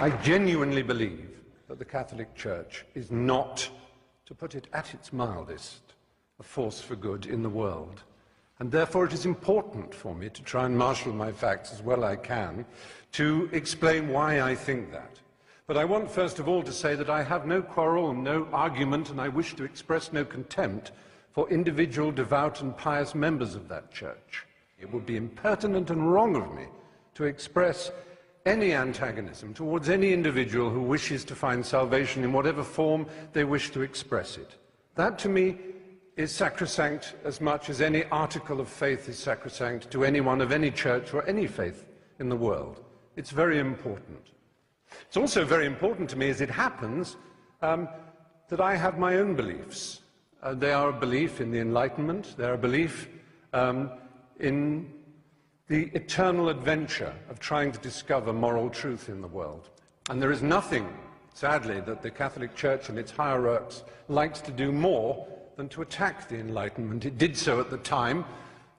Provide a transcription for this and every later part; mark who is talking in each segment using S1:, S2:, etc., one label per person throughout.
S1: I genuinely believe that the Catholic Church is not, to put it at its mildest, a force for good in the world. And therefore it is important for me to try and marshal my facts as well I can to explain why I think that. But I want first of all to say that I have no quarrel and no argument, and I wish to express no contempt for individual devout and pious members of that church. It would be impertinent and wrong of me to express any antagonism towards any individual who wishes to find salvation in whatever form they wish to express it. That, to me, is sacrosanct as much as any article of faith is sacrosanct to anyone of any church or any faith in the world. It's very important. It's also very important to me, as it happens, that I have my own beliefs. They are a belief in the Enlightenment. They are a belief in the eternal adventure of trying to discover moral truth in the world. And there is nothing, sadly, that the Catholic Church and its hierarchs likes to do more than to attack the Enlightenment. It did so at the time.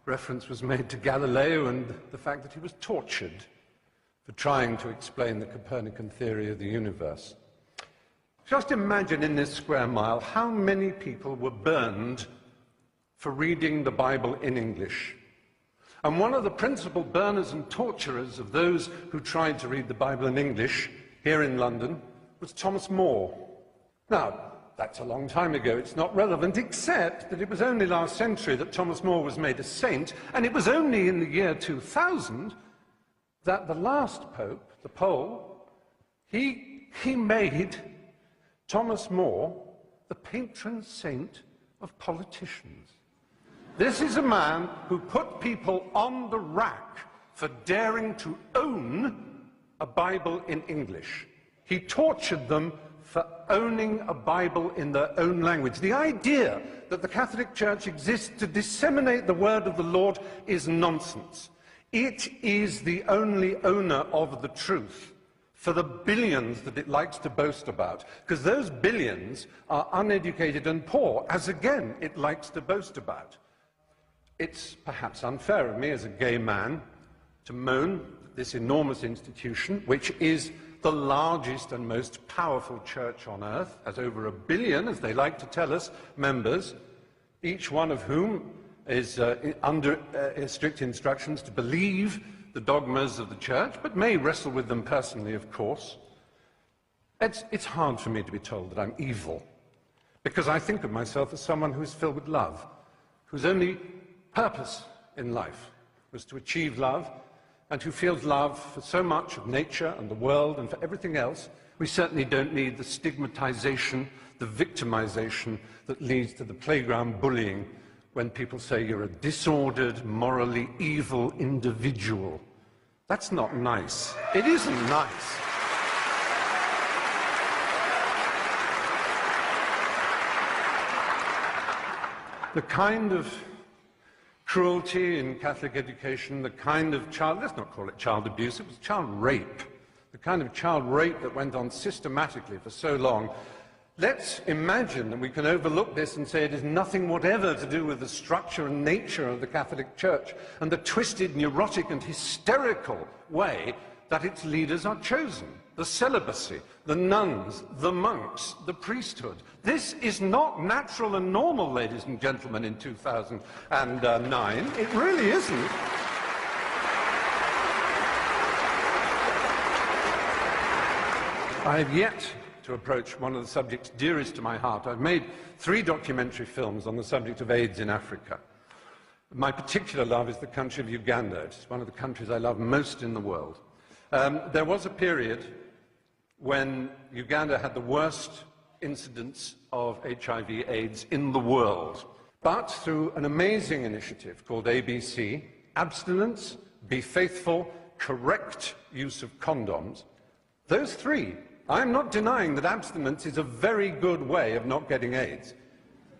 S1: Reference was made to Galileo and the fact that he was tortured for trying to explain the Copernican theory of the universe. Just imagine in this square mile how many people were burned for reading the Bible in English. And one of the principal burners and torturers of those who tried to read the Bible in English here in London was Thomas More. Now, that's a long time ago. It's not relevant, except that it was only last century that Thomas More was made a saint, and it was only in the year 2000 that the last Pope, the Pole, he made Thomas More the patron saint of politicians. This is a man who put people on the rack for daring to own a Bible in English. He tortured them for owning a Bible in their own language. The idea that the Catholic Church exists to disseminate the word of the Lord is nonsense. It is the only owner of the truth for the billions that it likes to boast about, because those billions are uneducated and poor, as again it likes to boast about. It's perhaps unfair of me as a gay man to moan at this enormous institution, which is the largest and most powerful church on earth, has over 1 billion, as they like to tell us, members, each one of whom is under strict instructions to believe the dogmas of the church, but may wrestle with them personally, of course. It's hard for me to be told that I'm evil, because I think of myself as someone who is filled with love, whose only purpose in life was to achieve love, and who feels love for so much of nature and the world and for everything else. We certainly don't need the stigmatization, the victimization that leads to the playground bullying when people say you're a disordered, morally evil individual. That's not nice. It isn't nice. The kind of cruelty in Catholic education, the kind of let's not call it child abuse, it was child rape. The kind of child rape that went on systematically for so long. Let's imagine that we can overlook this and say it is nothing whatever to do with the structure and nature of the Catholic Church and the twisted, neurotic and hysterical way that its leaders are chosen. The celibacy, the nuns, the monks, the priesthood. This is not natural and normal, ladies and gentlemen, in 2009. It really isn't. I have yet to approach one of the subjects dearest to my heart. I've made 3 documentary films on the subject of AIDS in Africa. My particular love is the country of Uganda. It's one of the countries I love most in the world. There was a period when Uganda had the worst incidence of HIV/AIDS in the world. But through an amazing initiative called ABC, abstinence, be faithful, correct use of condoms, those 3, I'm not denying that abstinence is a very good way of not getting AIDS.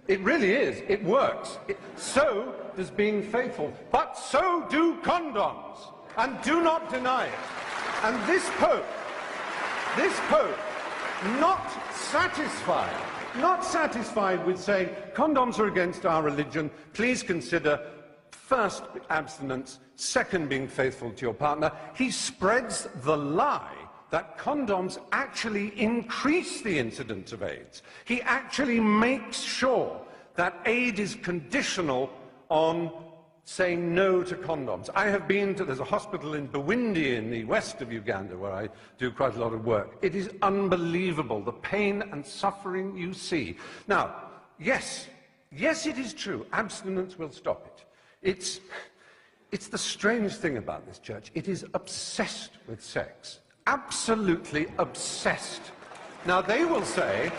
S1: It really is. It works. So does being faithful. But so do condoms. And do not deny it. And this Pope, not satisfied with saying condoms are against our religion, please consider first abstinence, second being faithful to your partner. He spreads the lie that condoms actually increase the incidence of AIDS. He actually makes sure that aid is conditional on saying no to condoms. I have been to, there's a hospital in Bwindi in the west of Uganda where I do quite a lot of work. It is unbelievable, the pain and suffering you see. Now, yes, it is true, abstinence will stop it. It's the strange thing about this church. It is obsessed with sex, absolutely obsessed. Now, they will say,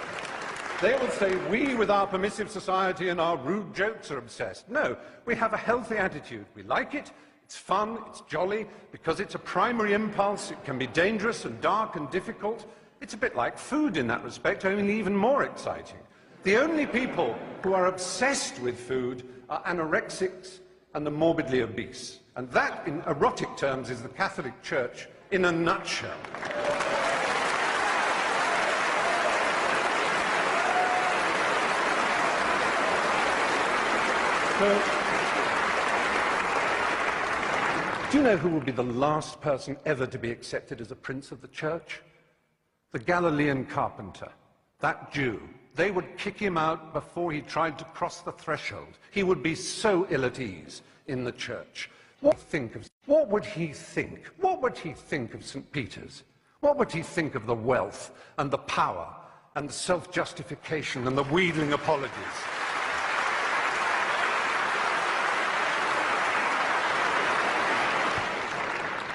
S1: we with our permissive society and our rude jokes are obsessed. No, we have a healthy attitude. We like it, it's fun, it's jolly, because it's a primary impulse. It can be dangerous and dark and difficult. It's a bit like food in that respect, only even more exciting. The only people who are obsessed with food are anorexics and the morbidly obese. And that, in erotic terms, is the Catholic Church in a nutshell. So, do you know who will be the last person ever to be accepted as a prince of the church? The Galilean carpenter, that Jew. They would kick him out before he tried to cross the threshold. He would be so ill at ease in the church. What would he think? What would he think of St. Peter's? What would he think of the wealth and the power and the self-justification and the wheedling apologies?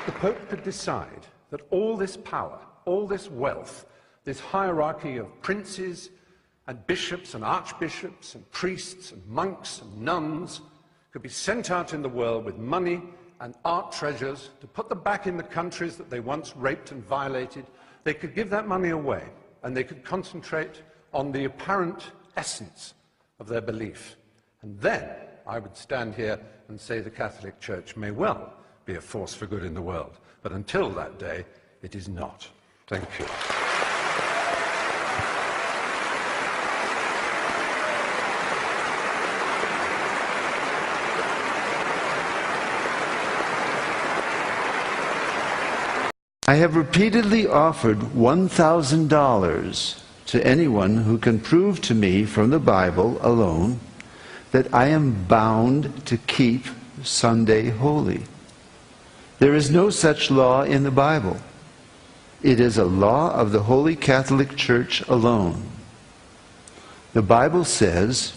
S1: The Pope could decide that all this power, all this wealth, this hierarchy of princes and bishops and archbishops and priests and monks and nuns could be sent out in the world with money and art treasures to put them back in the countries that they once raped and violated. They could give that money away and they could concentrate on the apparent essence of their belief. And then I would stand here and say the Catholic Church may well be a force for good in the world. But until that day, it is not. Thank you.
S2: I have repeatedly offered $1,000 to anyone who can prove to me from the Bible alone that I am bound to keep Sunday holy. There is no such law in the Bible. It is a law of the Holy Catholic Church alone. The Bible says,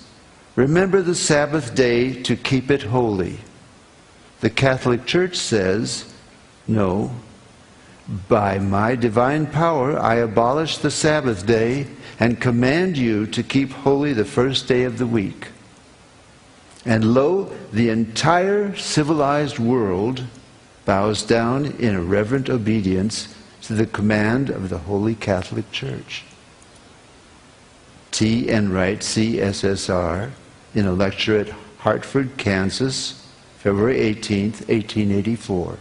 S2: "Remember the Sabbath day to keep it holy." The Catholic Church says, "No, by my divine power I abolish the Sabbath day and command you to keep holy the first day of the week." And lo, the entire civilized world bows down in a reverent obedience to the command of the Holy Catholic Church. T. Enright, CSSR, in a lecture at Hartford, Kansas, February 18, 1884.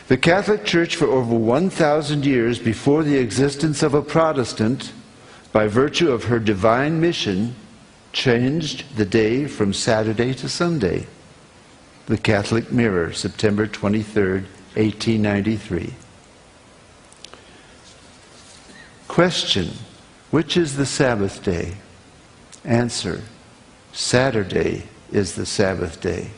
S2: The Catholic Church for over 1,000 years before the existence of a Protestant, by virtue of her divine mission, changed the day from Saturday to Sunday. The Catholic Mirror, September 23, 1893. Question: which is the Sabbath day? Answer: Saturday is the Sabbath day.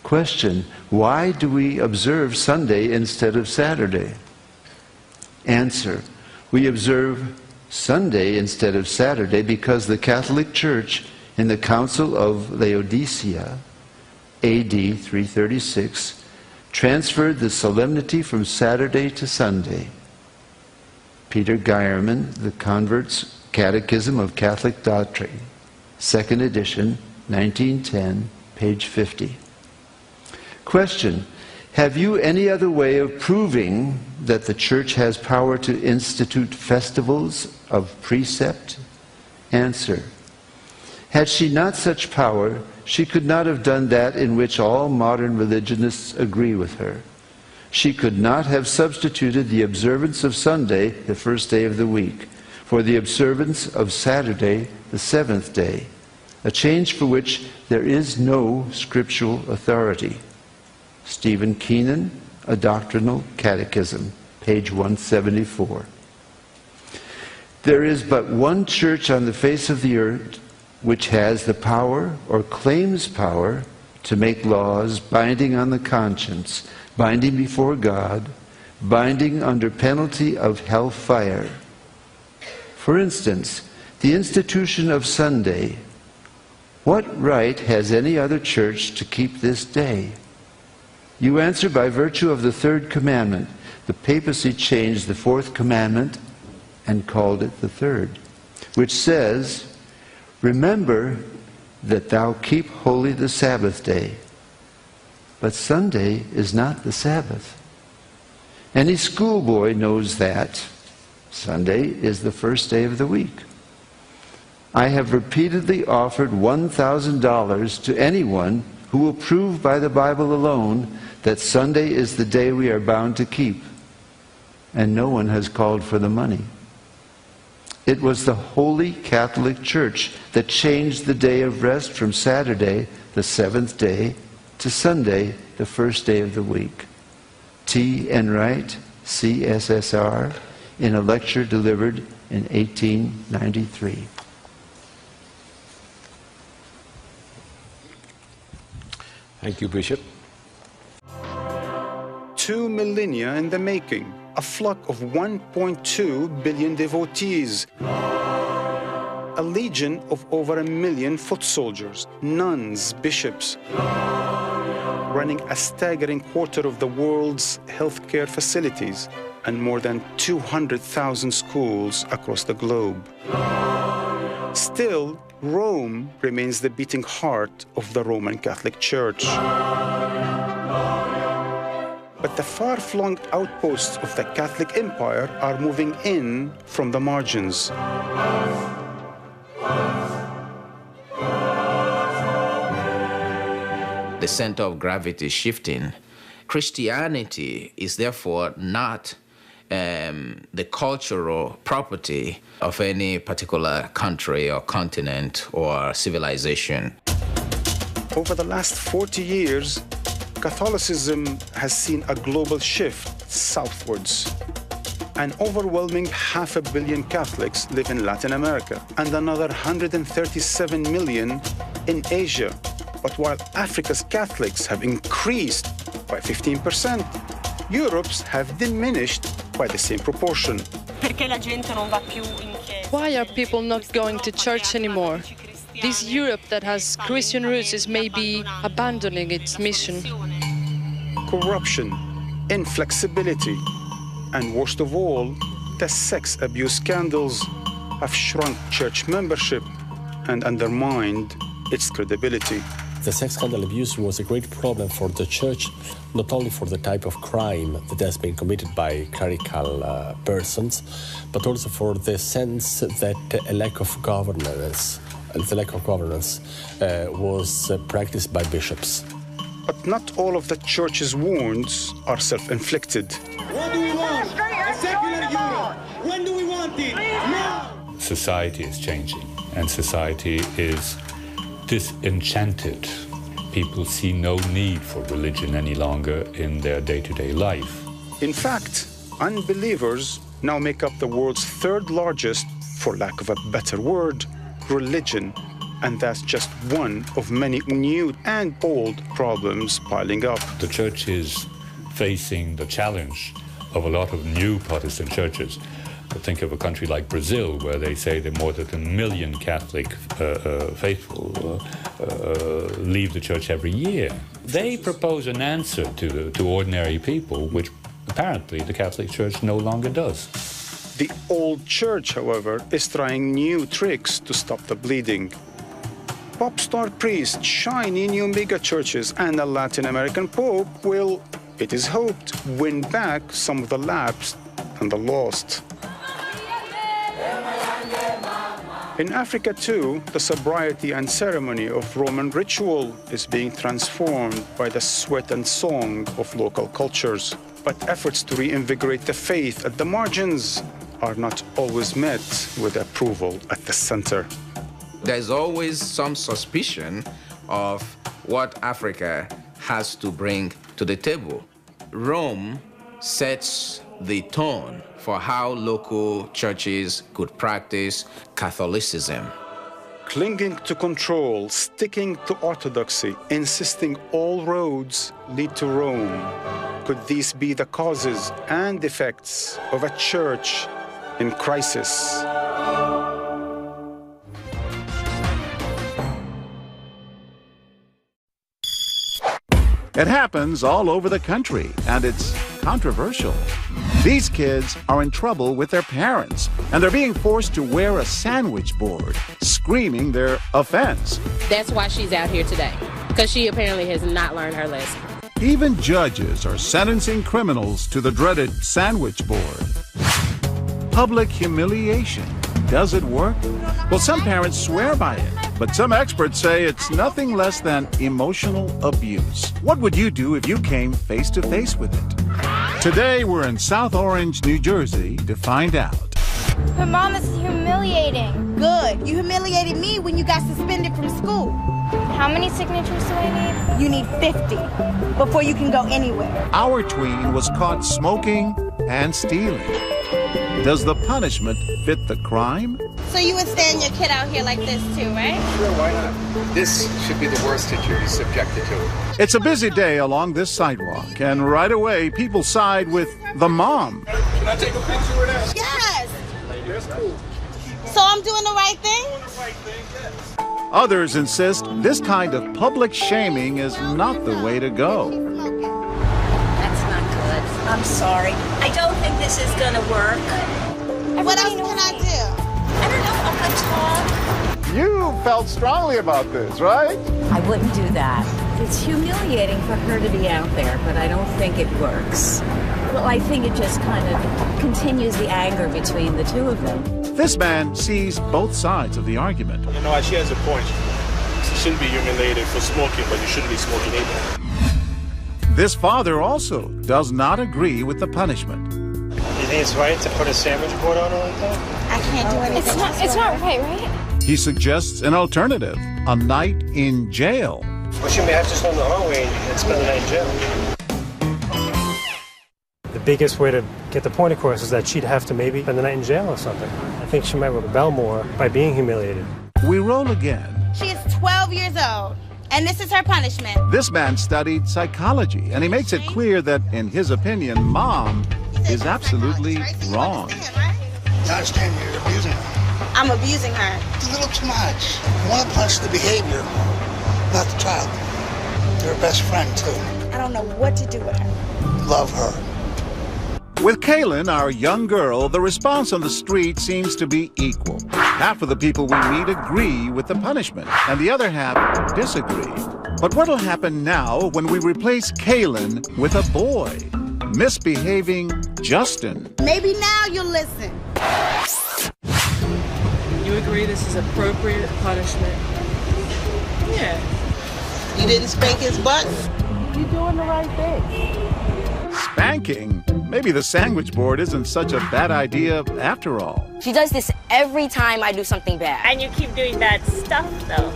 S2: Question: why do we observe Sunday instead of Saturday? Answer: we observe Sunday instead of Saturday because the Catholic Church in the Council of Laodicea, AD 336, transferred the solemnity from Saturday to Sunday. Peter Geierman, The Convert's Catechism of Catholic Doctrine, 2nd edition, 1910, page 50. Question: have you any other way of proving that the Church has power to institute festivals of precept? Answer: had she not such power, she could not have done that in which all modern religionists agree with her. She could not have substituted the observance of Sunday, the first day of the week, for the observance of Saturday, the seventh day, a change for which there is no scriptural authority. Stephen Keenan, a Doctrinal Catechism, page 174. There is but one church on the face of the earth which has the power or claims power to make laws binding on the conscience, binding before God, binding under penalty of hellfire. For instance, the institution of Sunday. What right has any other church to keep this day? You answer by virtue of the third commandment. The papacy changed the fourth commandment and called it the third, which says, remember that thou keep holy the Sabbath day. But Sunday is not the Sabbath. Any schoolboy knows that. Sunday is the first day of the week. I have repeatedly offered $1,000 to anyone who will prove by the Bible alone that Sunday is the day we are bound to keep. And no one has called for the money. It was the Holy Catholic Church that changed the day of rest from Saturday, the seventh day, to Sunday, the first day of the week. T. Enright, CSSR, in a lecture delivered in 1893.
S1: Thank you, Bishop.
S3: 2 millennia in the making, a flock of 1.2 billion devotees, a legion of over 1 million foot soldiers, nuns, bishops, running a staggering quarter of the world's healthcare facilities and more than 200,000 schools across the globe. Still, Rome remains the beating heart of the Roman Catholic Church. But the far-flung outposts of the Catholic Empire are moving in from the margins.
S4: The center of gravity is shifting. Christianity is therefore not the cultural property of any particular country or continent or civilization.
S3: Over the last 40 years, Catholicism has seen a global shift southwards. An overwhelming 500 million Catholics live in Latin America and another 137 million in Asia. But while Africa's Catholics have increased by 15%, Europe's have diminished by the same proportion.
S5: Why are people not going to church anymore? This Europe that has Christian roots is maybe abandoning its mission.
S3: Corruption, inflexibility, and worst of all, the sex abuse scandals have shrunk church membership and undermined its credibility.
S6: The sex scandal abuse was a great problem for the church, not only for the type of crime that has been committed by clerical persons, but also for the sense that a lack of governance was practiced by bishops.
S3: But not all of the church's wounds are self-inflicted.
S7: What do we want? A secular Europe. When do we want it? Now!
S8: Society is changing, and society is disenchanted. People see no need for religion any longer in their day-to-day life.
S3: In fact, unbelievers now make up the world's third largest, for lack of a better word, religion. And that's just one of many new and old problems piling up.
S8: The church is facing the challenge of a lot of new Protestant churches. Think of a country like Brazil, where they say that more than 1 million Catholic faithful leave the church every year. They propose an answer to ordinary people, which apparently the Catholic Church no longer does.
S3: The old church, however, is trying new tricks to stop the bleeding. Pop star priests, shiny new mega churches, and a Latin American pope will, it is hoped, win back some of the lapsed and the lost. In Africa, too, the sobriety and ceremony of Roman ritual is being transformed by the sweat and song of local cultures. But efforts to reinvigorate the faith at the margins are not always met with approval at the center.
S4: There's always some suspicion of what Africa has to bring to the table. Rome sets the tone for how local churches could practice Catholicism.
S3: Clinging to control, sticking to orthodoxy, insisting all roads lead to Rome. Could these be the causes and effects of a church in crisis?
S9: It happens all over the country, and it's controversial. These kids are in trouble with their parents, and they're being forced to wear a sandwich board, screaming their offense.
S10: That's why she's out here today, because she apparently has not learned her lesson.
S9: Even judges are sentencing criminals to the dreaded sandwich board. Public humiliation. Does it work? Well, some parents swear by it, but some experts say it's nothing less than emotional abuse. What would you do if you came face to face with it? Today, we're in South Orange, New Jersey to find out.
S11: Her mom is humiliating. Good. You humiliated me when you got suspended from school. How many signatures do I need? You need 50 before you can go anywhere.
S9: Our tween was caught smoking and stealing. Does the punishment fit the crime?
S11: So you would stand your kid out here like this too, right?
S12: Sure, why not? This should be the worst that you're subjected to.
S9: It's a busy day along this sidewalk, and right away, people side with the mom.
S12: Can I take a picture with that?
S11: Yes.
S12: That's cool.
S11: So I'm doing the right thing?
S12: Doing the right thing, yes.
S9: Others insist this kind of public shaming is not the way to go.
S13: That's not good. I'm sorry. I don't think this is going to work.
S11: What else can I do?
S13: I don't know. I could talk.
S9: You felt strongly about this, right?
S14: I wouldn't do that. It's humiliating for her to be out there, but I don't think it works. Well, I think it just kind of continues the anger between the two of them.
S9: This man sees both sides of the argument.
S15: You know, she has a point. She shouldn't be humiliated for smoking, but you shouldn't be smoking either.
S9: This father also does not agree with the punishment.
S16: You think it's right to put a sandwich board on her like that?
S11: I can't do anything.
S17: It's not right?
S9: He suggests an alternative, a night in jail.
S16: Well, she may have to stand in the hallway and spend the night in jail.
S18: The biggest way to get the point across is that she'd have to maybe spend the night in jail or something. I think she might rebel more by being humiliated.
S9: We roll again.
S11: She is 12 years old, and this is her punishment.
S9: This man studied psychology, and he makes it clear that, in his opinion, Mom is absolutely wrong.
S19: I understand you're abusing her.
S11: I'm abusing her.
S19: It's a little too much. You want to punish the behavior, not the child. You're her best friend, too.
S11: I don't know what to do with her.
S19: Love her.
S9: With Kaylin, our young girl, the response on the street seems to be equal. Half of the people we meet agree with the punishment, and the other half disagree. But what'll happen now when we replace Kaylin with a boy? Misbehaving Justin.
S11: Maybe now you'll listen.
S5: You agree this is appropriate punishment?
S11: Yeah. You didn't spank his butt?
S5: You're doing the right thing.
S9: Spanking? Maybe the sandwich board isn't such a bad idea after all.
S20: She does this every time I do something bad.
S21: And you keep doing bad stuff, though,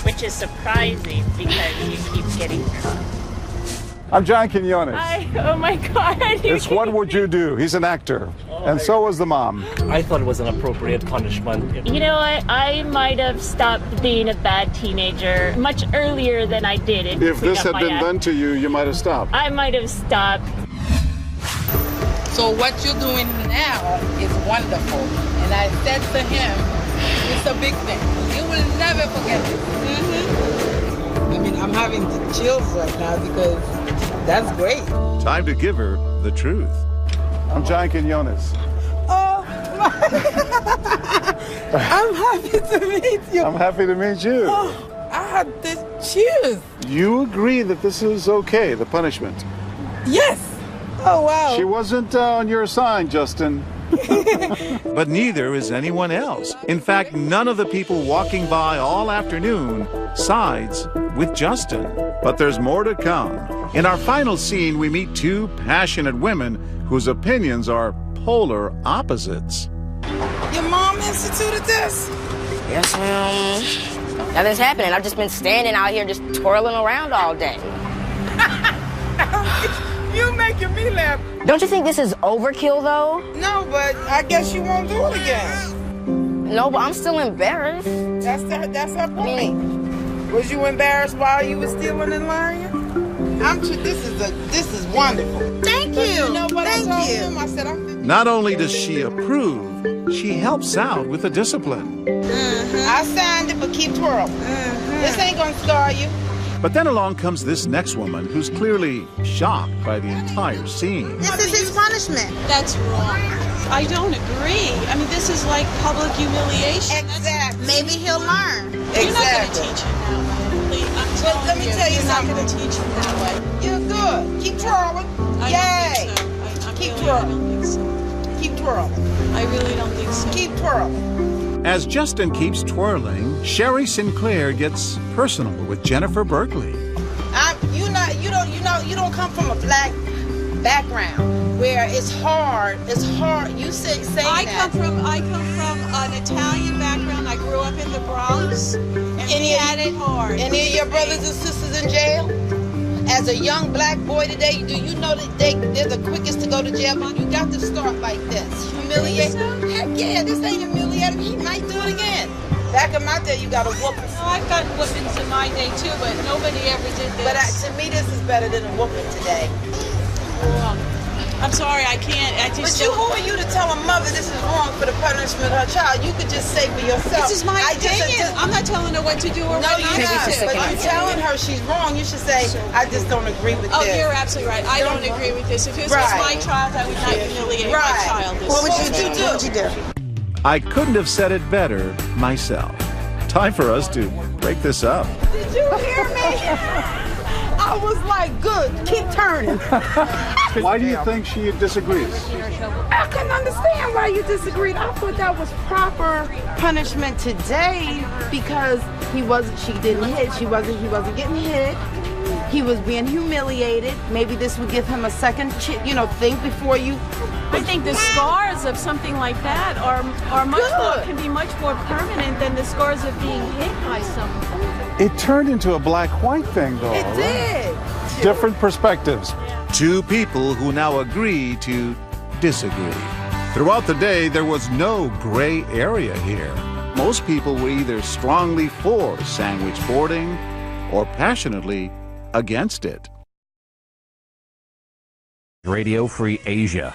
S21: which is surprising because you keep getting caught.
S9: I'm John Quinones.
S21: Oh my God.
S9: It's What Would You Do? He's an actor. And so was the mom.
S6: I thought it was an appropriate punishment.
S21: You know what? I might have stopped being a bad teenager much earlier than I did.
S9: If this had been done to you, you might have stopped.
S21: I might have stopped.
S22: So what you're doing now is wonderful. And I said to him, it's a big thing. You will never forget it. I mean, I'm having the chills right now because that's great.
S9: Time to give her the truth. I'm John Quinones.
S22: Oh, I'm happy to meet you.
S9: I'm happy to meet you.
S22: Oh, I had the chills.
S9: You agree that this is okay, the punishment?
S22: Yes. Oh, wow.
S9: She wasn't on your side, Justin. But neither is anyone else. In fact, none of the people walking by all afternoon sides with Justin. But there's more to come. In our final scene, we meet two passionate women whose opinions are polar opposites.
S22: Your mom instituted this?
S20: Yes, ma'am. Nothing's happening. I've just been standing out here just twirling around all day.
S22: You making me laugh.
S20: Don't you think this is overkill, though?
S22: No, but I guess you won't do it again.
S20: No, but I'm still embarrassed.
S22: That's her point. Was you embarrassed while you were stealing and lying? This is wonderful.
S11: Thank you.
S22: You know what
S11: Thank
S22: I told
S11: you.
S22: him? I said,
S9: Not only does she approve, she helps out with the discipline.
S22: I signed it, but keep twirling. This ain't gonna scar you.
S9: But then along comes this next woman who's clearly shocked by the entire scene.
S11: This is his punishment.
S2: That's wrong. I don't agree. I mean, this is like public humiliation.
S22: Exactly.
S11: Maybe he'll learn.
S2: You're not going to teach him that way. Please, I'm telling
S22: let me
S2: you,
S22: tell you
S2: you're
S22: something.
S2: not going to teach him that way.
S22: You're good. Keep twirling. Yay. Keep twirling. Keep twirling.
S2: I really don't think so.
S22: Keep twirling.
S9: As Justin keeps twirling, Sherry Sinclair gets personal with Jennifer Berkeley.
S22: You don't come from a black background where it's hard. It's hard. You say
S2: I
S22: that.
S2: I come from an Italian background. I grew up in the Bronx, and we had it hard.
S22: Any of your brothers and sisters in jail? As a young black boy today, do you know that they're the quickest to go to jail? But you got to start like this. Humiliate. Heck yeah, this ain't humiliating. He might do it again. Back in my day, you got a whooping.
S2: No, I've got whoopings in my day too, but nobody ever did this.
S22: But to me, this is better than a whooping today.
S2: I'm sorry, I can't.
S22: But who are you to tell a mother this is wrong for the punishment of her child? You could just say for yourself.
S2: This is my opinion. I'm not telling her what to do or what not to do.
S22: No, you're not. But you're telling her she's wrong. You should say, I just don't agree with this.
S2: Oh, you're absolutely right. I don't agree with this. If this was my child, I would not humiliate my child.
S22: What would you do?
S9: I couldn't have said it better myself. Time for us to break this up.
S22: Did you hear me? I was like, good, keep turning.
S9: Why do you think she disagrees?
S22: I couldn't understand why you disagreed. I thought that was proper punishment today because she didn't hit. He wasn't getting hit. He was being humiliated. Maybe this would give him a second, think before you.
S2: I think the scars of something like that are much more, can be much more permanent than the scars of being hit by someone.
S9: It turned into a black-white thing, though.
S22: It did.
S9: Different perspectives. Two people who now agree to disagree. Throughout the day, there was no gray area here. Most people were either strongly for sandwich boarding or passionately against it.
S17: Radio Free Asia.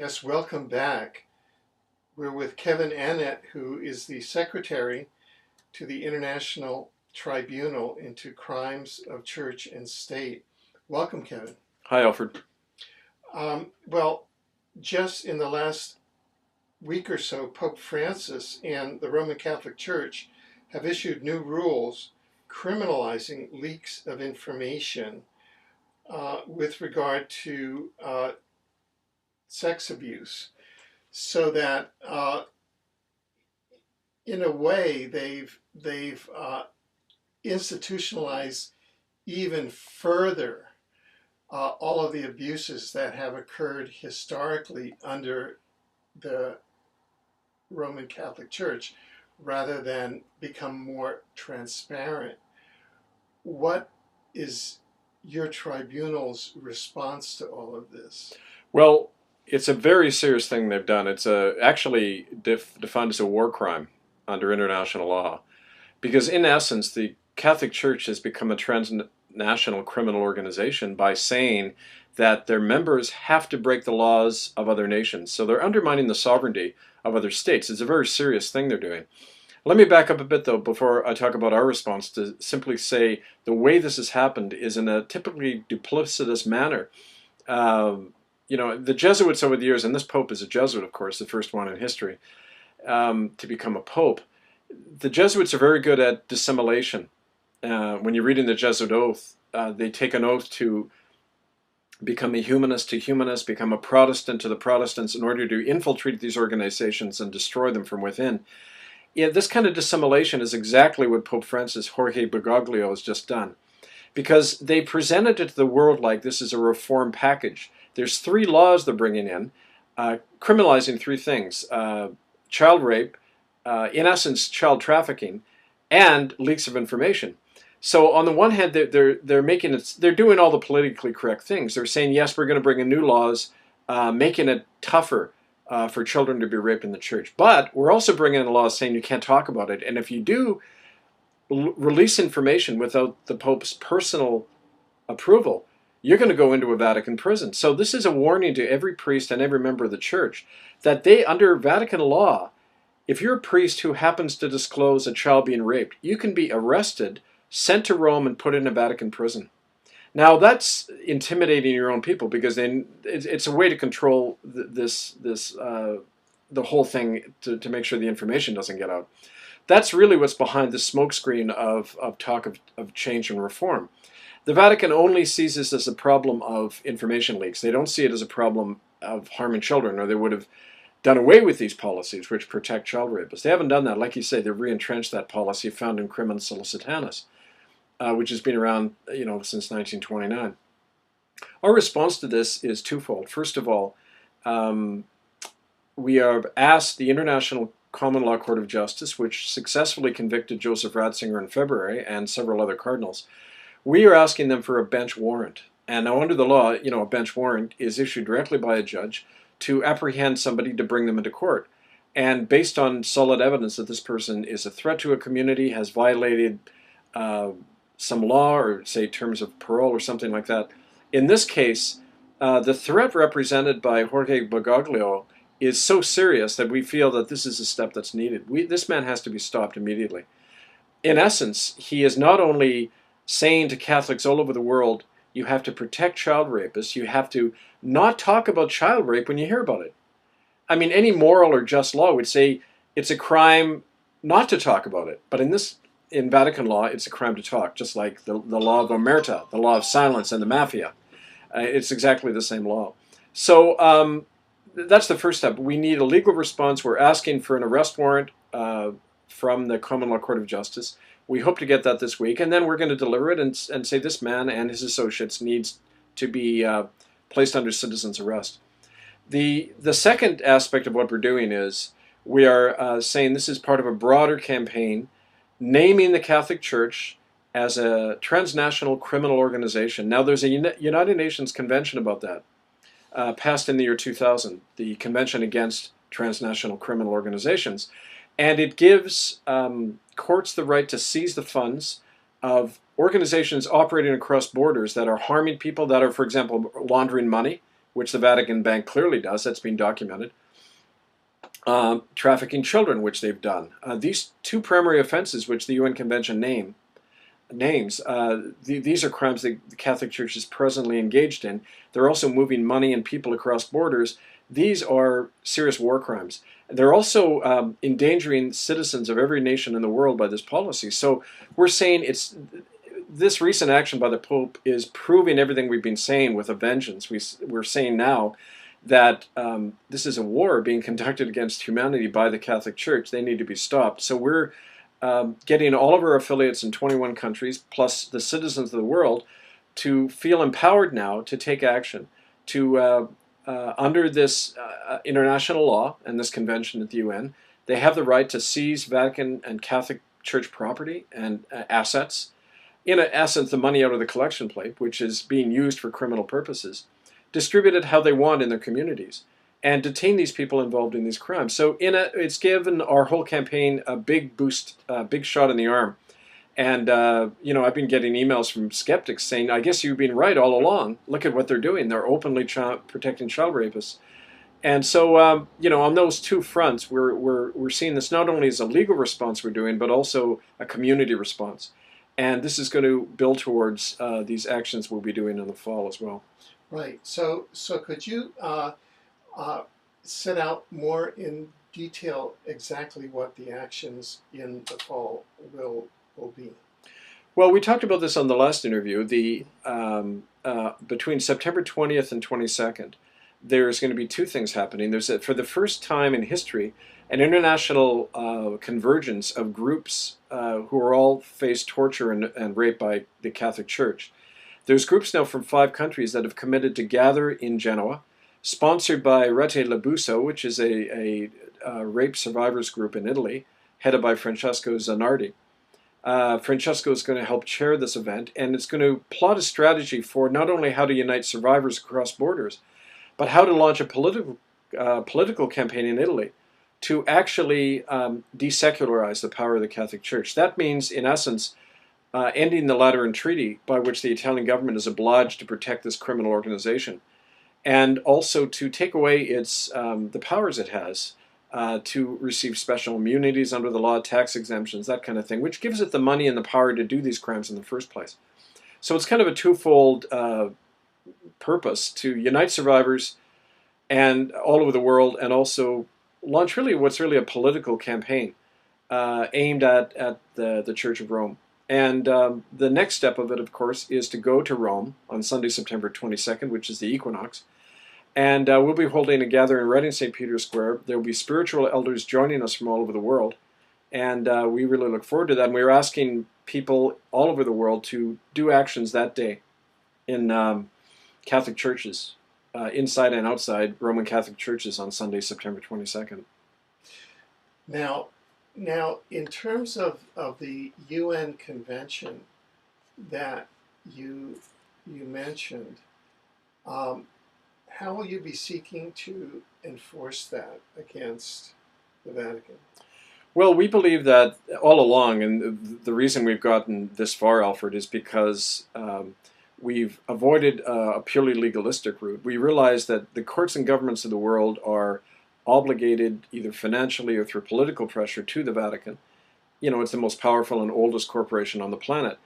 S1: Yes, welcome back. We're with Kevin Annett, who is the secretary to the International Tribunal into Crimes of Church and State. Welcome, Kevin.
S7: Hi, Alfred.
S1: Well, just in the last week or so, Pope Francis and the Roman Catholic Church have issued new rules criminalizing leaks of information with regard to sex abuse, so that in a way they've institutionalized even further all of the abuses that have occurred historically under the Roman Catholic Church, rather than become more transparent. What is your tribunal's response to all of this?
S7: Well, it's a very serious thing they've done. It's actually defined as a war crime under international law, because in essence the Catholic Church has become a transnational criminal organization by saying that their members have to break the laws of other nations. So they're undermining the sovereignty of other states. It's a very serious thing they're doing. Let me back up a bit, though, before I talk about our response, to simply say the way this has happened is in a typically duplicitous manner. You know, the Jesuits over the years, and this pope is a Jesuit, of course, the first one in history to become a pope. The Jesuits are very good at dissimulation. When you read in the Jesuit oath, they take an oath to become a humanist to humanists, become a Protestant to the Protestants in order to infiltrate these organizations and destroy them from within. Yeah, this kind of dissimulation is exactly what Pope Francis Jorge Bergoglio has just done, because they presented it to the world like this is a reform package. There's 3 laws they're bringing in, criminalizing 3 things: child rape, in essence, child trafficking, and leaks of information. So on the one hand, they're making it, they're doing all the politically correct things. They're saying, yes, we're going to bring in new laws, making it tougher for children to be raped in the church. But we're also bringing in a law saying you can't talk about it. And if you do release information without the Pope's personal approval, you're going to go into a Vatican prison. So this is a warning to every priest and every member of the church that they, under Vatican law, if you're a priest who happens to disclose a child being raped, you can be arrested, sent to Rome, and put in a Vatican prison. Now that's intimidating your own people, because then it's a way to control the whole thing to make sure the information doesn't get out. That's really what's behind the smokescreen of talk of change and reform. The Vatican only sees this as a problem of information leaks. They don't see it as a problem of harming children, or they would have done away with these policies which protect child rapists. They haven't done that. Like you say, they've re-entrenched that policy found in Crimen Solicitanis, which has been around, since 1929. Our response to this is twofold. First of all, we have asked the International Common Law Court of Justice, which successfully convicted Joseph Ratzinger in February and several other cardinals. We are asking them for a bench warrant. And now under the law, a bench warrant is issued directly by a judge to apprehend somebody to bring them into court. And based on solid evidence that this person is a threat to a community, has violated some law, or say terms of parole or something like that. In this case, the threat represented by Jorge Bergoglio is so serious that we feel that this is a step that's needed. This man has to be stopped immediately. In essence, he is not only saying to Catholics all over the world, you have to protect child rapists, you have to not talk about child rape when you hear about it. I mean, any moral or just law would say it's a crime not to talk about it. But in Vatican law, it's a crime to talk, just like the law of omerta, the law of silence, and the mafia. It's exactly the same law. So that's the first step. We need a legal response. We're asking for an arrest warrant from the Common Law Court of Justice. We hope to get that this week, and then we're going to deliver it and say this man and his associates needs to be placed under citizen's arrest. The second aspect of what we're doing is we are saying this is part of a broader campaign naming the Catholic Church as a transnational criminal organization. Now, there's a United Nations Convention about that, passed in the year 2000, the Convention Against Transnational Criminal Organizations, and it gives courts the right to seize the funds of organizations operating across borders that are harming people, that are, for example, laundering money which the Vatican Bank clearly does. That's been documented. Trafficking children, which they've done. These two primary offenses, which the UN Convention names, these are crimes that the Catholic Church is presently engaged in. They're also moving money and people across borders. These are serious war crimes. They're also endangering citizens of every nation in the world by this policy. So we're saying this recent action by the Pope is proving everything we've been saying with a vengeance. We're saying now that this is a war being conducted against humanity by the Catholic Church. They need to be stopped. So we're getting all of our affiliates in 21 countries, plus the citizens of the world, to feel empowered now to take action, to under this international law and this convention at the UN, they have the right to seize Vatican and Catholic Church property and assets, in essence the money out of the collection plate, which is being used for criminal purposes, distribute it how they want in their communities, and detain these people involved in these crimes. So it's given our whole campaign a big boost, a big shot in the arm. And, I've been getting emails from skeptics saying, I guess you've been right all along. Look at what they're doing. They're openly protecting child rapists. And so, on those two fronts, we're seeing this not only as a legal response we're doing, but also a community response. And this is going to build towards these actions we'll be doing in the fall as well.
S1: Right. So could you set out more in detail exactly what the actions in the fall will be?
S7: Well, we talked about this on the last interview. Between September 20th and 22nd, there's going to be two things happening. There's, for the first time in history, an international convergence of groups who are all faced torture and rape by the Catholic Church. There's groups now from 5 countries that have committed to gather in Genoa, sponsored by Rete Labuso, which is a rape survivors group in Italy, headed by Francesco Zanardi. Francesco is going to help chair this event, and it's going to plot a strategy for not only how to unite survivors across borders, but how to launch a political campaign in Italy to actually desecularize the power of the Catholic Church. That means, in essence, ending the Lateran Treaty, by which the Italian government is obliged to protect this criminal organization, and also to take away its the powers it has to receive special immunities under the law, tax exemptions, that kind of thing, which gives it the money and the power to do these crimes in the first place. So it's kind of a twofold purpose: to unite survivors and all over the world, and also launch what's really a political campaign aimed at the Church of Rome. And the next step of it, of course, is to go to Rome on Sunday, September 22nd, which is the equinox. And we'll be holding a gathering right in St. Peter's Square. There will be spiritual elders joining us from all over the world. And we really look forward to that. And we're asking people all over the world to do actions that day in Catholic churches, inside and outside Roman Catholic churches on Sunday, September 22nd.
S1: Now, in terms of the UN convention that you mentioned, how will you be seeking to enforce that against the Vatican?
S7: Well, we believe that all along, and the reason we've gotten this far, Alfred, is because we've avoided a purely legalistic route. We realize that the courts and governments of the world are obligated, either financially or through political pressure, to the Vatican. It's the most powerful and oldest corporation on the planet.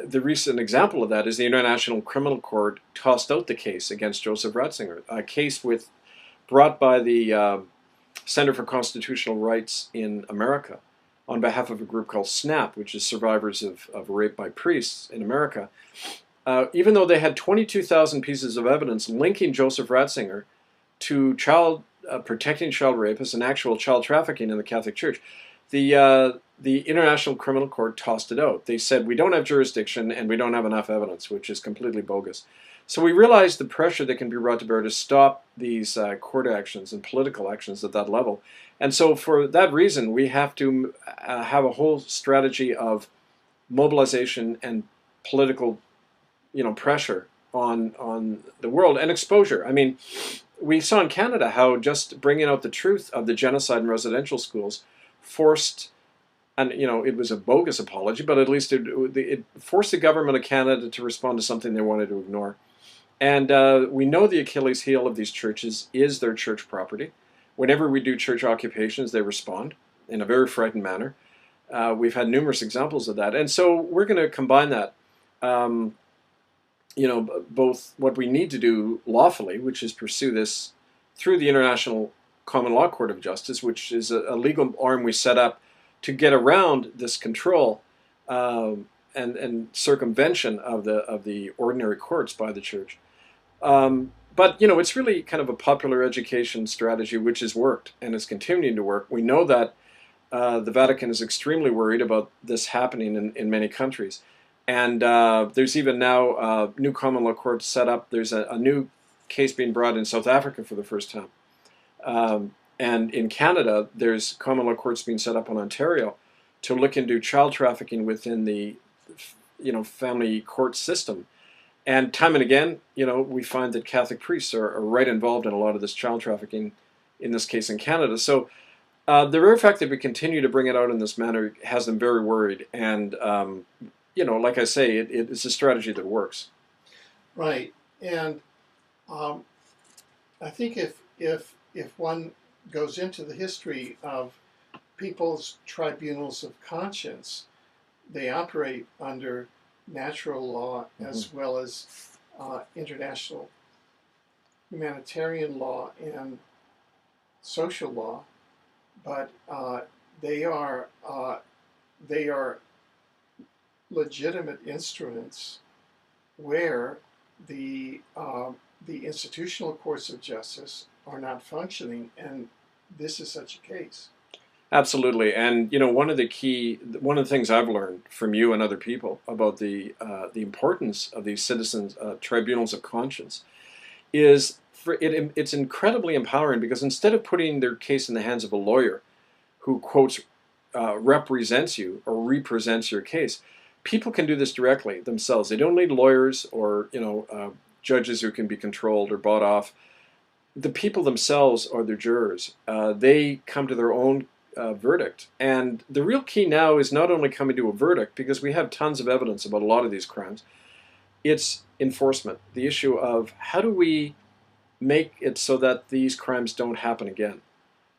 S7: The recent example of that is the International Criminal Court tossed out the case against Joseph Ratzinger, a case brought by the Center for Constitutional Rights in America on behalf of a group called SNAP, which is survivors of rape by priests in America. Even though they had 22,000 pieces of evidence linking Joseph Ratzinger to protecting child rapists and actual child trafficking in the Catholic Church, the International Criminal Court tossed it out. They said, we don't have jurisdiction and we don't have enough evidence, which is completely bogus. So we realized the pressure that can be brought to bear to stop these court actions and political actions at that level. And so for that reason, we have to have a whole strategy of mobilization and political pressure on the world and exposure. I mean, we saw in Canada how just bringing out the truth of the genocide in residential schools forced, and it was a bogus apology, but at least it forced the government of Canada to respond to something they wanted to ignore. And we know the Achilles heel of these churches is their church property. Whenever we do church occupations, they respond in a very frightened manner. We've had numerous examples of that. And so we're going to combine that, both what we need to do lawfully, which is pursue this through the International Common Law Court of Justice, which is a legal arm we set up to get around this control and circumvention of the ordinary courts by the church. But it's really kind of a popular education strategy which has worked and is continuing to work. We know that the Vatican is extremely worried about this happening in many countries. And there's even now new common law courts set up. There's a new case being brought in South Africa for the first time. And in Canada, there's common law courts being set up in Ontario to look into child trafficking within the family court system. And time and again, we find that Catholic priests are right involved in a lot of this child trafficking, in this case in Canada. So the very fact that we continue to bring it out in this manner has them very worried. And, like I say, it's a strategy that works.
S1: Right. And I think if one goes into the history of people's tribunals of conscience, they operate under natural law as well as international humanitarian law and social law, but they are legitimate instruments where the institutional courts of justice are not functioning, and this is such a case.
S7: Absolutely. And one of the things I've learned from you and other people about the importance of these citizens tribunals of conscience is it's incredibly empowering, because instead of putting their case in the hands of a lawyer who quotes represents you or represents your case, people can do this directly themselves. They don't need lawyers or judges who can be controlled or bought off. The people themselves are the jurors. They come to their own verdict. And the real key now is not only coming to a verdict, because we have tons of evidence about a lot of these crimes. It's enforcement. The issue of how do we make it so that these crimes don't happen again.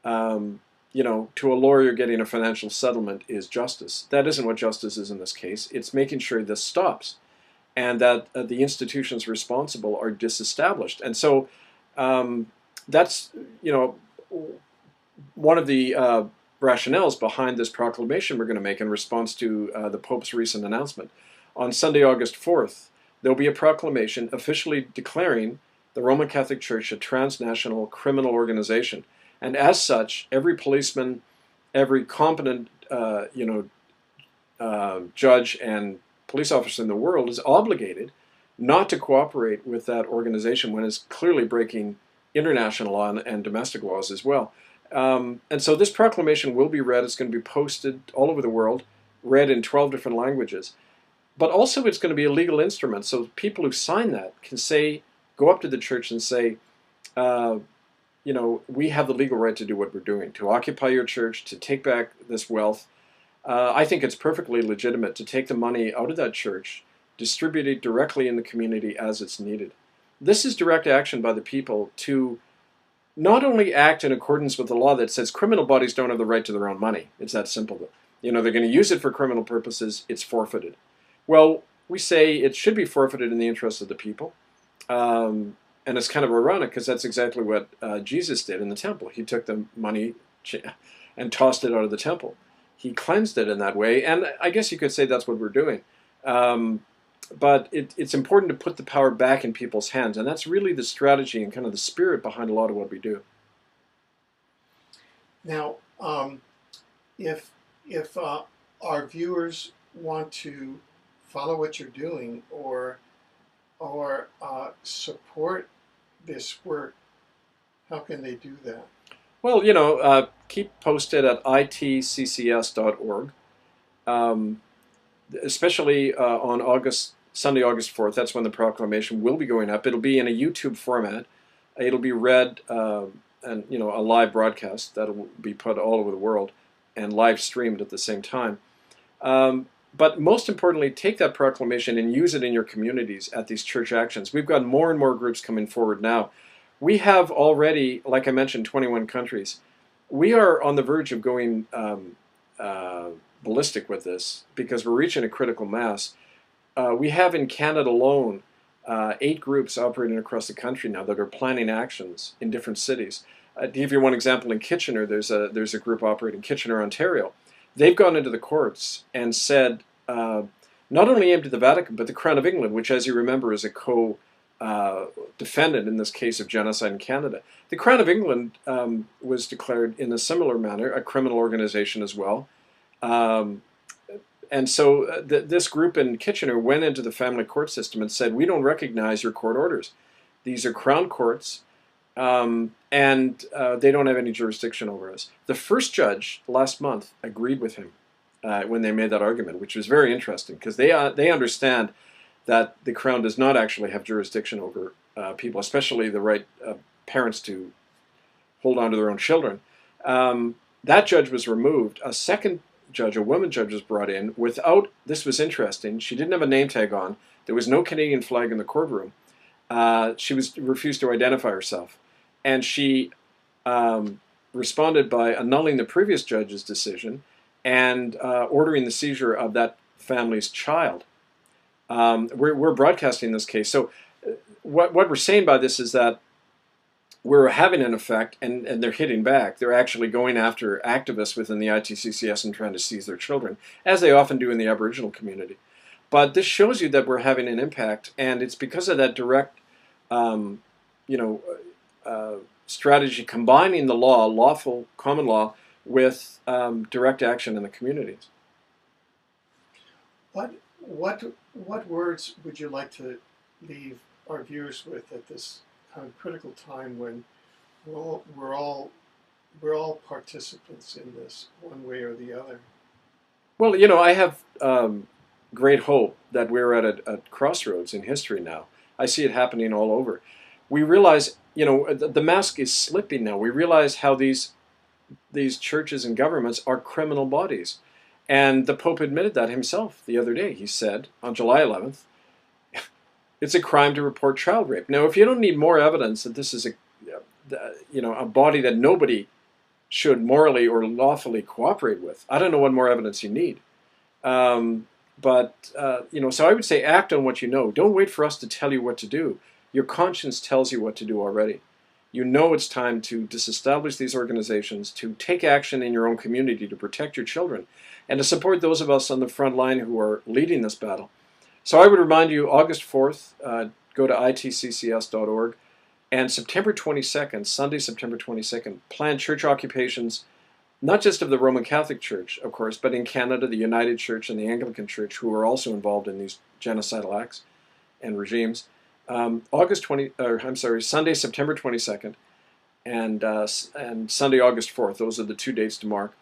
S7: To a lawyer, getting a financial settlement is justice. That isn't what justice is in this case. It's making sure this stops and that the institutions responsible are disestablished. And so that's, one of the rationales behind this proclamation we're going to make in response to the Pope's recent announcement. On Sunday, August 4th, there'll be a proclamation officially declaring the Roman Catholic Church a transnational criminal organization. And as such, every policeman, every competent judge and police officer in the world is obligated not to cooperate with that organization when it's clearly breaking international law and domestic laws as well. And so this proclamation will be read. It's going to be posted all over the world, read in 12 different languages. But also it's going to be a legal instrument. So people who sign that can go up to the church and say, we have the legal right to do what we're doing, to occupy your church, to take back this wealth. I think it's perfectly legitimate to take the money out of that church, distribute it directly in the community as it's needed. This is direct action by the people to not only act in accordance with the law that says criminal bodies don't have the right to their own money. It's that simple. They're going to use it for criminal purposes. It's forfeited. Well, we say it should be forfeited in the interest of the people. And it's kind of ironic because that's exactly what Jesus did in the temple. He took the money and tossed it out of the temple. He cleansed it in that way. And I guess you could say that's what we're doing. But it's important to put the power back in people's hands. And that's really the strategy and kind of the spirit behind a lot of what we do.
S1: Now, if our viewers want to follow what you're doing or support this work, how can they do that?
S7: Well, keep posted at itccs.org, especially on Sunday, August 4th. That's when the proclamation will be going up. It'll be in a YouTube format. It'll be read and a live broadcast that'll be put all over the world and live streamed at the same time. But most importantly, take that proclamation and use it in your communities at these church actions. We've got more and more groups coming forward now. We have already, like I mentioned, 21 countries. We are on the verge of going ballistic with this because we're reaching a critical mass. We have in Canada alone 8 groups operating across the country now that are planning actions in different cities. To give you one example, in Kitchener, there's a group operating in Kitchener, Ontario. They've gone into the courts and said, not only aimed at the Vatican, but the Crown of England, which, as you remember, is a co-defendant in this case of genocide in Canada. The Crown of England was declared in a similar manner a criminal organization as well. And so this group in Kitchener went into the family court system and said, we don't recognize your court orders. These are Crown courts, and they don't have any jurisdiction over us. The first judge last month agreed with him when they made that argument, which was very interesting because they understand that the Crown does not actually have jurisdiction over people, especially the right parents to hold on to their own children. That judge was removed. A second judge, a woman judge, was brought in without, this was interesting, she didn't have a name tag on. There was no Canadian flag in the courtroom. She refused to identify herself. And she responded by annulling the previous judge's decision and ordering the seizure of that family's child. We're broadcasting this case. So what we're saying by this is that we're having an effect, and they're hitting back. They're actually going after activists within the ITCCS and trying to seize their children, as they often do in the Aboriginal community. But this shows you that we're having an impact, and it's because of that direct, strategy combining the law, lawful common law, with direct action in the communities.
S1: What words would you like to leave our viewers with at this kind of critical time when we're all participants in this one way or the other?
S7: Well, I have great hope that we're at a crossroads in history now. I see it happening all over. We realize, the mask is slipping now. We realize how these churches and governments are criminal bodies. And the Pope admitted that himself the other day. He said on July 11th, it's a crime to report child rape. Now, if you don't need more evidence that this is a body that nobody should morally or lawfully cooperate with, I don't know what more evidence you need. So I would say act on what you know. Don't wait for us to tell you what to do. Your conscience tells you what to do already. You know it's time to disestablish these organizations, to take action in your own community to protect your children, and to support those of us on the front line who are leading this battle. So I would remind you, August 4th, go to itccs.org, and September 22nd, Sunday, September 22nd, plan church occupations, not just of the Roman Catholic Church, of course, but in Canada, the United Church and the Anglican Church, who are also involved in these genocidal acts and regimes. Sunday, September 22nd, and Sunday, August 4th. Those are the 2 dates to mark.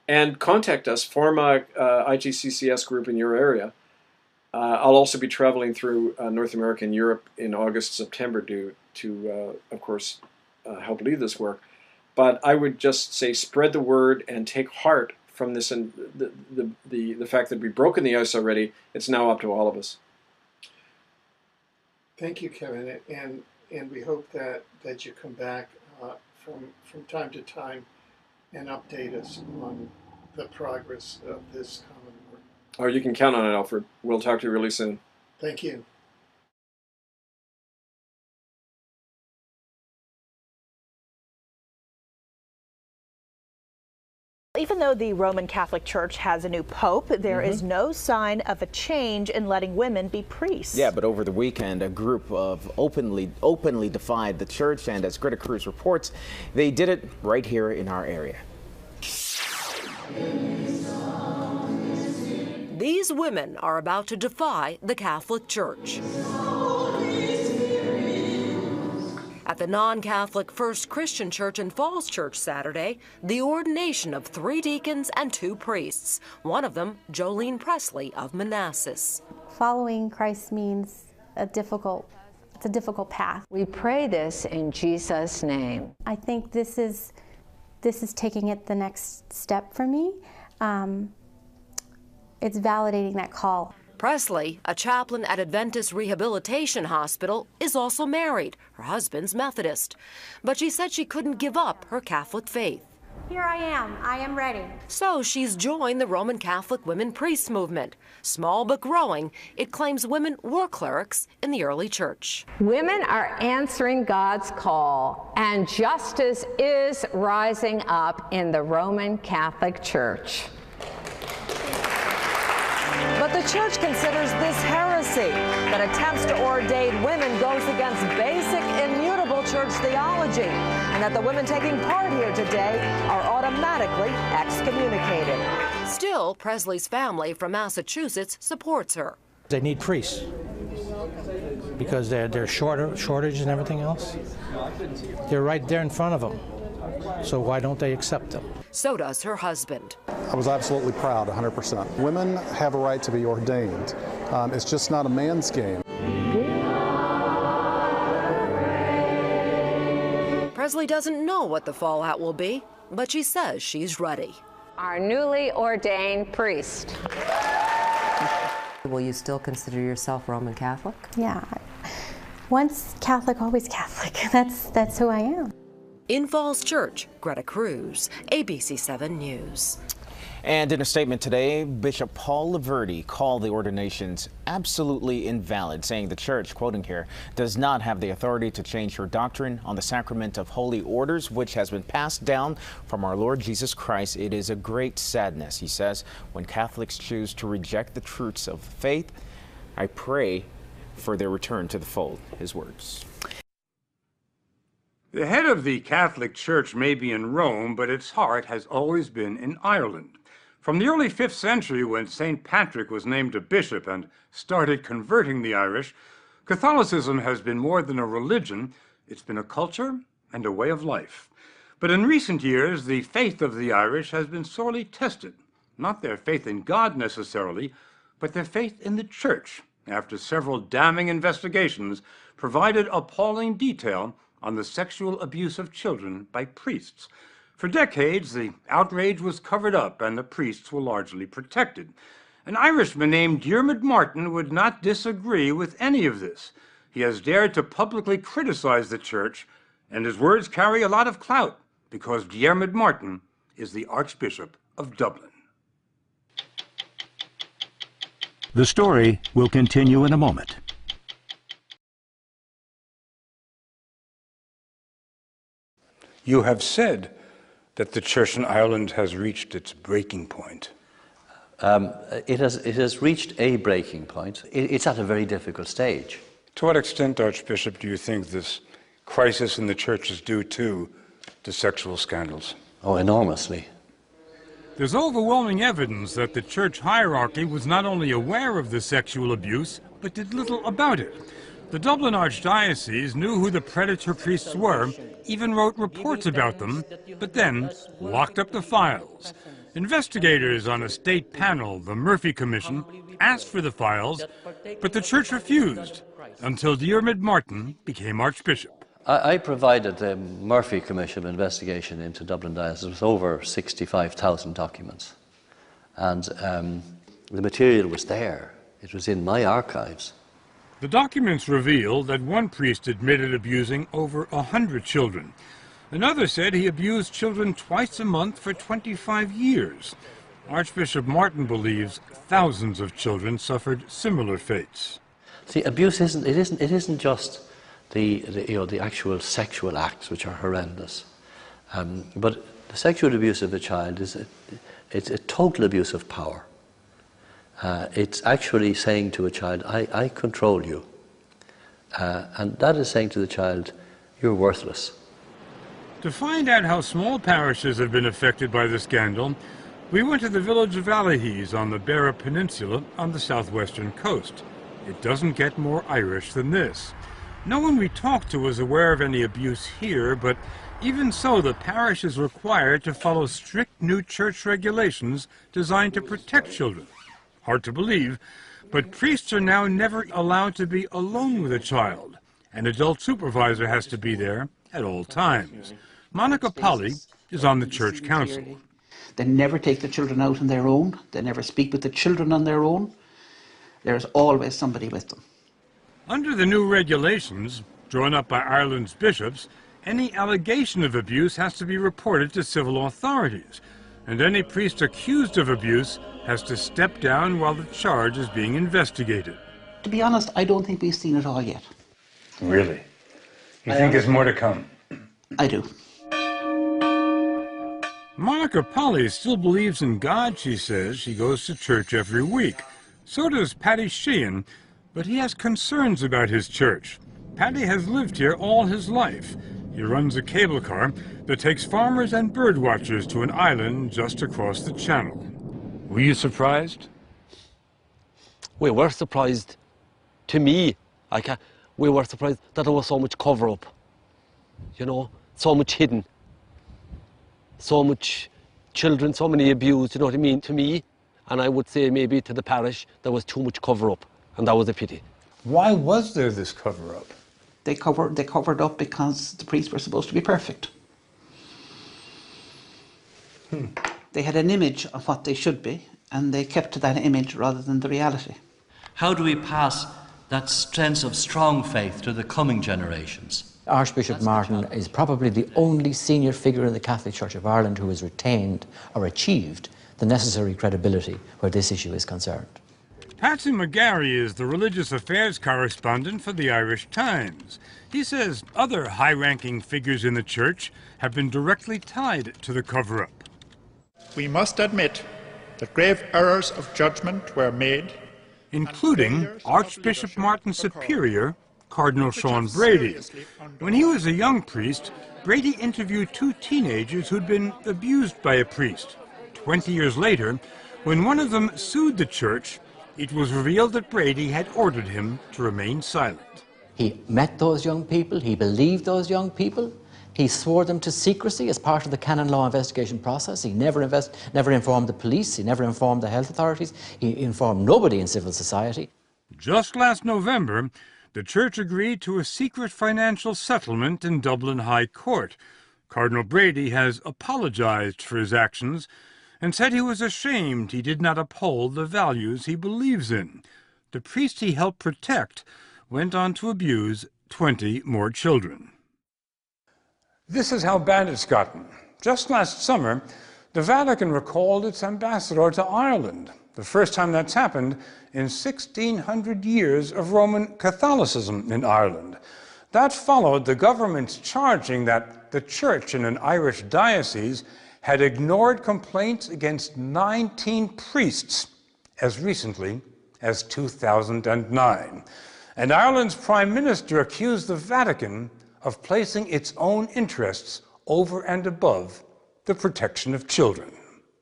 S7: And contact us, form a ITCCS group in your area. I'll also be traveling through North America and Europe in August, September to of course, help lead this work. But I would just say spread the word and take heart from this, and the fact that we've broken the ice already. It's now up to all of us.
S1: Thank you, Kevin, and we hope that you come back from time to time and update us on the progress of this common work.
S7: Oh, you can count on it, Alfred. We'll talk to you really soon.
S1: Thank you.
S4: Even though the Roman Catholic Church has a new pope, there is no sign of a change in letting women be priests.
S8: Yeah, but over the weekend, a group of openly defied the church, and as Greta Cruz reports, they did it right here in our area.
S23: These women are about to defy the Catholic Church. At the non-Catholic First Christian Church in Falls Church Saturday, the ordination of 3 deacons and 2 priests, one of them Jolene Presley of Manassas.
S24: Following Christ means it's a difficult path.
S14: We pray this in Jesus' name.
S24: I think this is it's validating that call.
S23: Presley, a chaplain at Adventist Rehabilitation Hospital, is also married. Her husband's Methodist. But she said she couldn't give up her Catholic faith.
S24: Here I am ready.
S23: So she's joined the Roman Catholic Women Priests movement. Small but growing, it claims women were clerics in the early church.
S3: Women are answering God's call, and justice is rising up in the Roman Catholic Church.
S10: But the church considers this heresy, that attempts to ordain women goes against basic immutable church theology, and that the women taking part here today are automatically excommunicated.
S23: Still, Presley's family from Massachusetts supports her.
S12: They need priests because they're shortage and everything else. They're right there in front of them. So why don't they accept them?
S23: So does her husband.
S13: I was absolutely proud, 100%. Women have a right to be ordained. It's just not a man's game.
S23: Presley doesn't know what the fallout will be, but she says she's ready.
S3: Our newly ordained priest.
S25: Will you still consider yourself Roman Catholic?
S24: Yeah. Once Catholic, always Catholic. That's who I am.
S23: In Falls Church, Greta Cruz, ABC 7 News.
S8: And in a statement today, Bishop Paul Laverty called the ordinations absolutely invalid, saying the church, quoting here, does not have the authority to change her doctrine on the sacrament of holy orders, which has been passed down from our Lord Jesus Christ. It is a great sadness, he says, when Catholics choose to reject the truths of faith. I pray for their return to the fold. His words.
S26: The head of the Catholic Church may be in Rome, but its heart has always been in Ireland. From the early 5th century, when St. Patrick was named a bishop and started converting the Irish, Catholicism has been more than a religion. It's been a culture and a way of life. But in recent years, the faith of the Irish has been sorely tested. Not their faith in God necessarily, but their faith in the Church, after several damning investigations provided appalling detail on the sexual abuse of children by priests. For decades, the outrage was covered up and the priests were largely protected. An Irishman named Diarmuid Martin would not disagree with any of this. He has dared to publicly criticize the church, and his words carry a lot of clout because Diarmuid Martin is the Archbishop of Dublin.
S9: The story will continue in a moment.
S26: You have said that the church in Ireland has reached its breaking point.
S27: It has reached a breaking point. It's at a very difficult stage.
S26: To what extent, Archbishop, do you think this crisis in the church is due to sexual scandals?
S27: Oh, enormously.
S26: There's overwhelming evidence that the church hierarchy was not only aware of the sexual abuse, but did little about it. The Dublin Archdiocese knew who the predator priests were, even wrote reports about them, but then locked up the files. Investigators on a state panel, the Murphy Commission, asked for the files, but the church refused until Diarmuid Martin became Archbishop.
S27: I provided the Murphy Commission investigation into Dublin Diocese with over 65,000 documents. And the material was there. It was in my archives.
S26: The documents reveal that one priest admitted abusing over 100 children. Another said he abused children twice a month for 25 years. Archbishop Martin believes thousands of children suffered similar fates.
S27: See, abuse isn't just the actual sexual acts, which are horrendous, but the sexual abuse of a child it's a total abuse of power. It's actually saying to a child, I control you. And that is saying to the child, you're worthless.
S26: To find out how small parishes have been affected by the scandal, we went to the village of Allihies on the Beara Peninsula on the southwestern coast. It doesn't get more Irish than this. No one we talked to was aware of any abuse here, but even so, the parish is required to follow strict new church regulations designed to protect children. Hard to believe, but priests are now never allowed to be alone with a child. An adult supervisor has to be there at all times. Monica Polly is on the church council.
S5: They never take the children out on their own. They never speak with the children on their own. There's always somebody with them.
S26: Under the new regulations, drawn up by Ireland's bishops, any allegation of abuse has to be reported to civil authorities, and any priest accused of abuse has to step down while the charge is being investigated.
S5: To be honest, I don't think we've seen it all yet.
S26: Really? You think there's more to come?
S5: I do.
S26: Monica Polly still believes in God, she says. She goes to church every week. So does Paddy Sheehan, but he has concerns about his church. Paddy has lived here all his life. He runs a cable car that takes farmers and bird watchers to an island just across the channel. Were you surprised?
S6: We were surprised. To me, we were surprised that there was so much cover-up. You know, so much hidden. So much children, so many abused, you know what I mean? To me, and I would say maybe to the parish, there was too much cover-up, and that was a pity.
S26: Why was there this cover-up?
S5: They covered up because the priests were supposed to be perfect. They had an image of what they should be, and they kept to that image rather than the reality.
S27: How do we pass that sense of strong faith to the coming generations?
S15: Archbishop Martin is probably the only senior figure in the Catholic Church of Ireland who has retained or achieved the necessary credibility where this issue is concerned.
S26: Patsy McGarry is the religious affairs correspondent for the Irish Times. He says other high-ranking figures in the church have been directly tied to the cover-up.
S16: We must admit that grave errors of judgment were made,
S26: including Archbishop Martin's superior, Cardinal Sean Brady. When he was a young priest, Brady interviewed two teenagers who'd been abused by a priest. 20 years later, when one of them sued the church, it was revealed that Brady had ordered him to remain silent.
S15: He met those young people, he believed those young people, he swore them to secrecy as part of the canon law investigation process. He never informed the police, he never informed the health authorities, he informed nobody in civil society.
S26: Just last November, the church agreed to a secret financial settlement in Dublin High Court. Cardinal Brady has apologized for his actions and said he was ashamed he did not uphold the values he believes in. The priest he helped protect went on to abuse 20 more children. This is how bad it's gotten. Just last summer, the Vatican recalled its ambassador to Ireland, the first time that's happened in 1600 years of Roman Catholicism in Ireland. That followed the government's charging that the church in an Irish diocese had ignored complaints against 19 priests as recently as 2009. And Ireland's Prime Minister accused the Vatican of placing its own interests over and above the protection of children.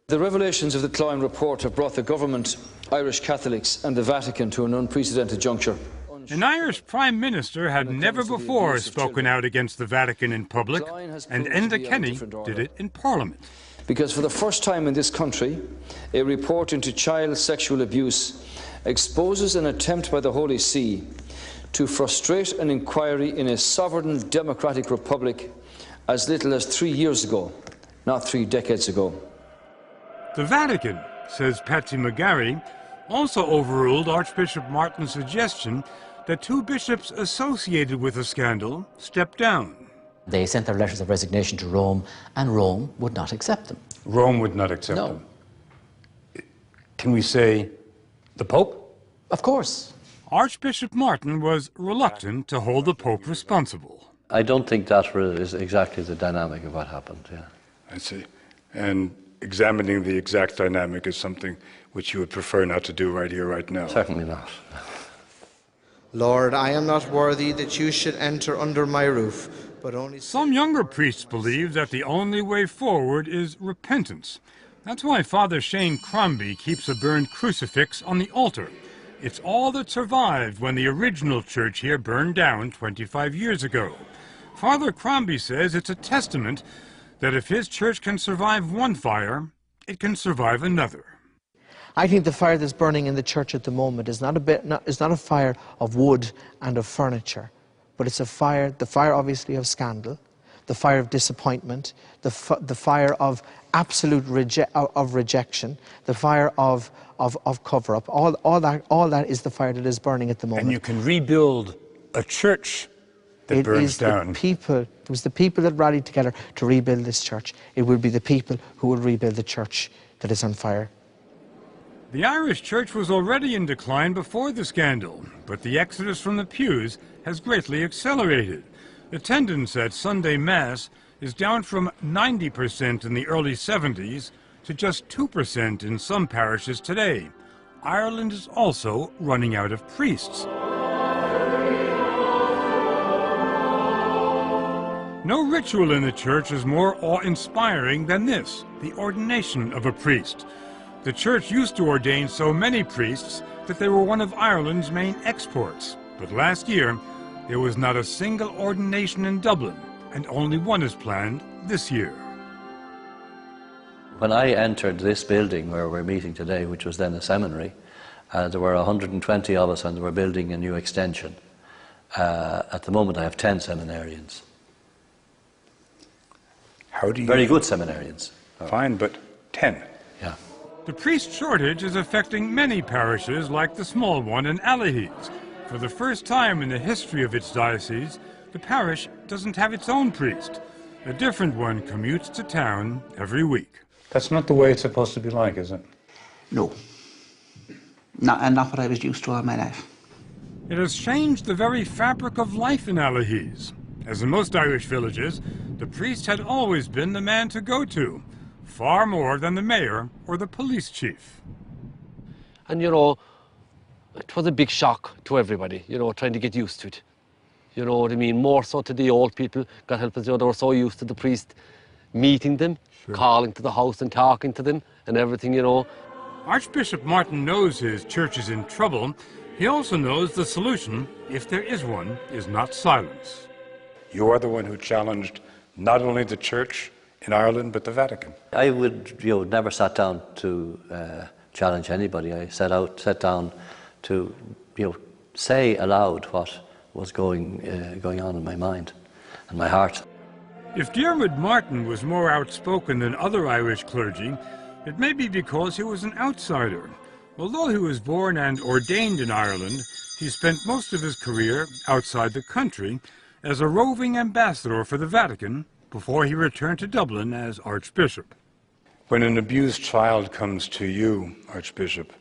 S18: The revelations of the Klein report have brought the government, Irish Catholics and the Vatican to an unprecedented juncture.
S26: An Irish Prime Minister had never before spoken out against the Vatican in public, and Enda Kenny did it in Parliament.
S18: Because for the first time in this country, a report into child sexual abuse exposes an attempt by the Holy See to frustrate an inquiry in a sovereign democratic republic as little as 3 years ago, not 3 decades ago.
S26: The Vatican, says Patsy McGarry, also overruled Archbishop Martin's suggestion that 2 bishops associated with the scandal step down.
S15: They sent their letters of resignation to Rome, and Rome would not accept them.
S26: Rome would not accept them? Can we say the Pope?
S15: Of course.
S26: Archbishop Martin was reluctant to hold the Pope responsible.
S27: I don't think that is exactly the dynamic of what happened, yeah.
S26: I see. And examining the exact dynamic is something which you would prefer not to do right here, right now?
S27: Certainly not.
S19: Lord, I am not worthy that you should enter under my roof, but only...
S26: Some younger priests believe that the only way forward is repentance. That's why Father Shane Crombie keeps a burned crucifix on the altar. It's all that survived when the original church here burned down 25 years ago. Father Crombie says it's a testament that if his church can survive one fire, it can survive another.
S21: I think the fire that's burning in the church at the moment is not a fire of wood and of furniture, but it's the fire obviously of scandal, the fire of disappointment, the fire of absolute rejection, the fire of cover-up. All that is the fire that is burning at the moment.
S26: And you can rebuild a church that burns down.
S21: It was the people that rallied together to rebuild this church. It will be the people who will rebuild the church that is on fire.
S26: The Irish church was already in decline before the scandal, but the exodus from the pews has greatly accelerated. Attendance at Sunday Mass is down from 90% in the early 70s to just 2% in some parishes today. Ireland is also running out of priests. No ritual in the church is more awe-inspiring than this, the ordination of a priest. The church used to ordain so many priests that they were one of Ireland's main exports. But last year, there was not a single ordination in Dublin, and only one is planned this year.
S27: When I entered this building where we're meeting today, which was then a seminary, there were 120 of us and they were building a new extension. At the moment I have 10 seminarians.
S26: How do you...
S27: Very good seminarians.
S26: Fine, but 10.
S27: Yeah.
S26: The priest shortage is affecting many parishes like the small one in Allihies. For the first time in the history of its diocese, the parish doesn't have its own priest. A different one commutes to town every week. That's not the way it's supposed to be like, is it?
S5: No. Not what I was used to all my life.
S26: It has changed the very fabric of life in Allihies. As in most Irish villages, the priest had always been the man to go to, far more than the mayor or the police chief.
S6: And you know, it was a big shock to everybody, you know, trying to get used to it. You know what I mean? More so to the old people. God help us, you know, they were so used to the priest meeting them, calling to the house and talking to them and everything, you know.
S26: Archbishop Martin knows his church is in trouble. He also knows the solution, if there is one, is not silence. You are the one who challenged not only the church in Ireland, but the Vatican.
S27: I would, you know, never sat down to challenge anybody. I sat down to, you know, say aloud what was going on in my mind and my heart.
S26: If Diarmuid Martin was more outspoken than other Irish clergy, it may be because he was an outsider. Although he was born and ordained in Ireland, he spent most of his career outside the country as a roving ambassador for the Vatican before he returned to Dublin as Archbishop. When an abused child comes to you, Archbishop,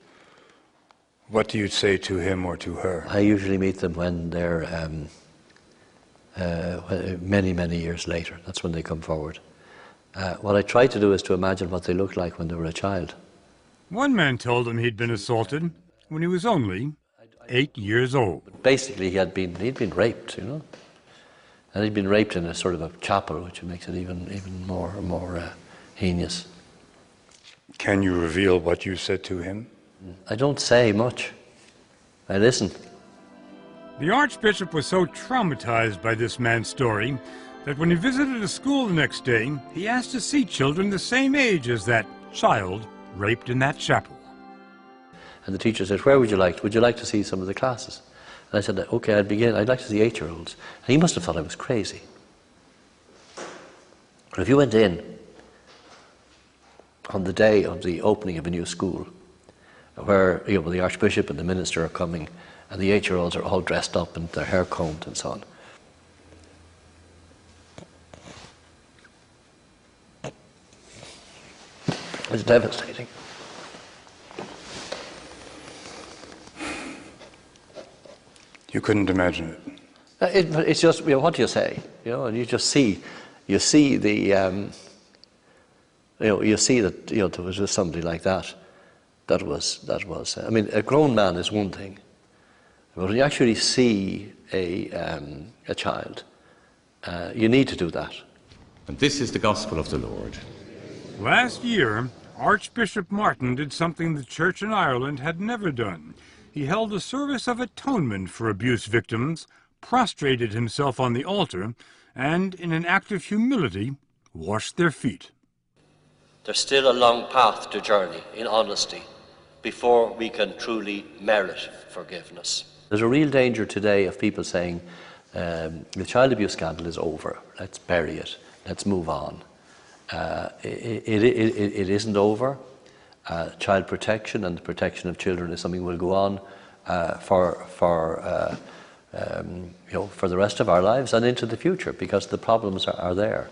S26: what do you say to him or to her?
S27: I usually meet them when they're many, many years later. That's when they come forward. What I try to do is to imagine what they looked like when they were a child.
S26: One man told him he'd been assaulted when he was only 8 years old.
S27: Basically, he'd been raped, you know. And he'd been raped in a sort of a chapel, which makes it even more heinous.
S26: Can you reveal what you said to him?
S27: I don't say much. I listen.
S26: The Archbishop was so traumatized by this man's story that when he visited a school the next day, he asked to see children the same age as that child raped in that chapel.
S27: And the teacher said, "Where would you like to see some of the classes?" And I said, "Okay, I'd like to see 8-year-olds. And he must have thought I was crazy. But if you went in on the day of the opening of a new school, where, you know, the Archbishop and the minister are coming, and the 8-year-olds are all dressed up and their hair combed and so on. It's devastating.
S26: You couldn't imagine it.
S27: It's just, you know, what do you say? You know, and you see the, you see that, you know, there was just somebody like that. That was. I mean, a grown man is one thing, but when you actually see a child, you need to do that.
S1: And this is the gospel of the Lord.
S26: Last year, Archbishop Martin did something the Church in Ireland had never done. He held a service of atonement for abuse victims, prostrated himself on the altar, and, in an act of humility, washed their feet.
S27: There's still a long path to journey in honesty before we can truly merit forgiveness. There's a real danger today of people saying The child abuse scandal is over. Let's bury it. Let's move on. It isn't over. Child protection and the protection of children is something we'll go on for the rest of our lives and into the future, because the problems are there.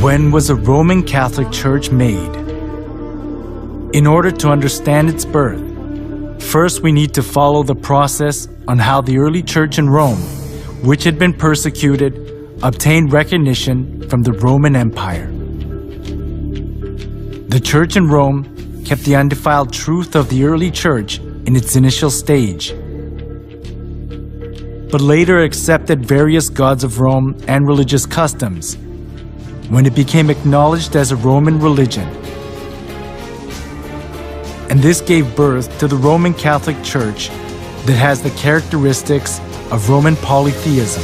S2: When was a Roman Catholic Church made? In order to understand its birth, first we need to follow the process on how the early church in Rome, which had been persecuted, obtained recognition from the Roman Empire. The church in Rome kept the undefiled truth of the early church in its initial stage, but later accepted various gods of Rome and religious customs when it became acknowledged as a Roman religion. And this gave birth to the Roman Catholic Church that has the characteristics of Roman polytheism.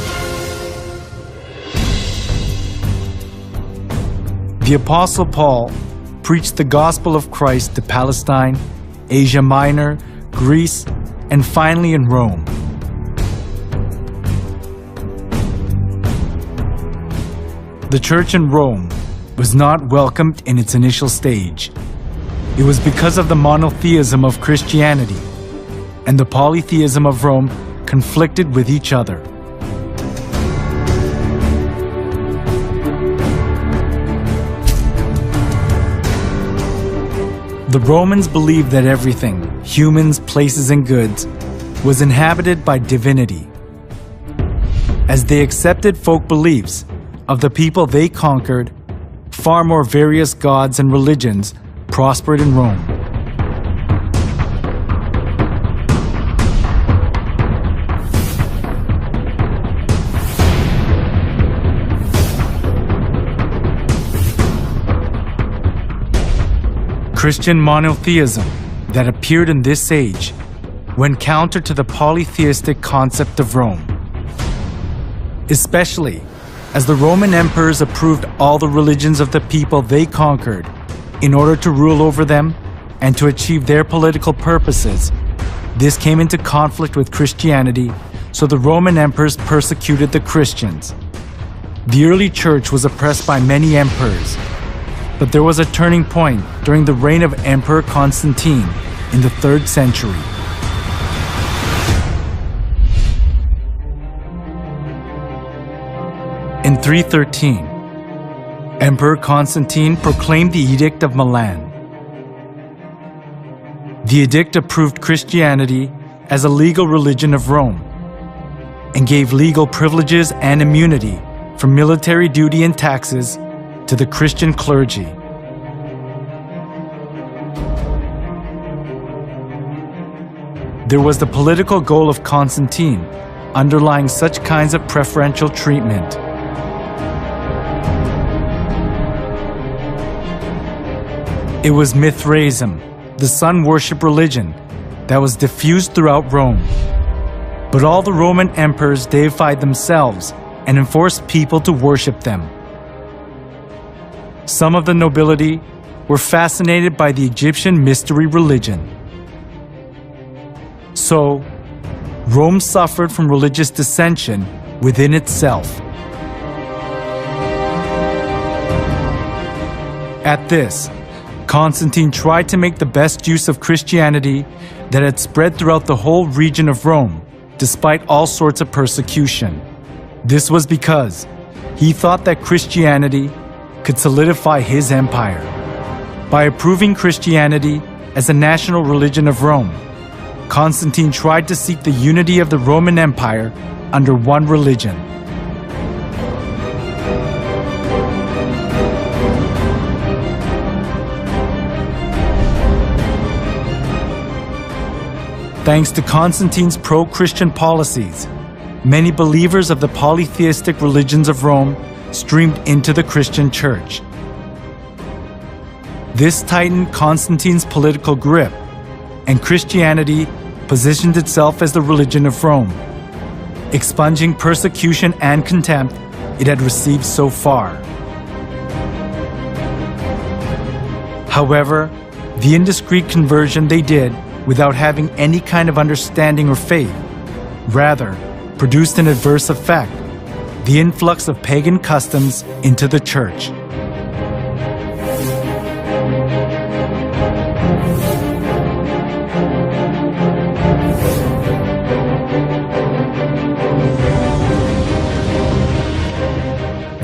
S2: The Apostle Paul preached the gospel of Christ to Palestine, Asia Minor, Greece, and finally in Rome. The church in Rome was not welcomed in its initial stage. It was because of the monotheism of Christianity, and the polytheism of Rome conflicted with each other. The Romans believed that everything, humans, places, and goods, was inhabited by divinity. As they accepted folk beliefs of the people they conquered, far more various gods and religions prospered in Rome. Christian monotheism that appeared in this age went counter to the polytheistic concept of Rome, especially as the Roman emperors approved all the religions of the people they conquered in order to rule over them and to achieve their political purposes. This came into conflict with Christianity, so the Roman emperors persecuted the Christians. The early church was oppressed by many emperors, but there was a turning point during the reign of Emperor Constantine in the 3rd century. In 313, Emperor Constantine proclaimed the Edict of Milan. The edict approved Christianity as a legal religion of Rome and gave legal privileges and immunity from military duty and taxes to the Christian clergy. There was the political goal of Constantine underlying such kinds of preferential treatment. It was Mithraism, the sun worship religion, that was diffused throughout Rome. But all the Roman emperors deified themselves and enforced people to worship them. Some of the nobility were fascinated by the Egyptian mystery religion. So, Rome suffered from religious dissension within itself. At this, Constantine tried to make the best use of Christianity that had spread throughout the whole region of Rome, despite all sorts of persecution. This was because he thought that Christianity could solidify his empire. By approving Christianity as a national religion of Rome, Constantine tried to seek the unity of the Roman Empire under one religion. Thanks to Constantine's pro-Christian policies, many believers of the polytheistic religions of Rome streamed into the Christian church. This tightened Constantine's political grip, and Christianity positioned itself as the religion of Rome, expunging persecution and contempt it had received so far. However, the indiscreet conversion they did without having any kind of understanding or faith, rather produced an adverse effect: the influx of pagan customs into the church.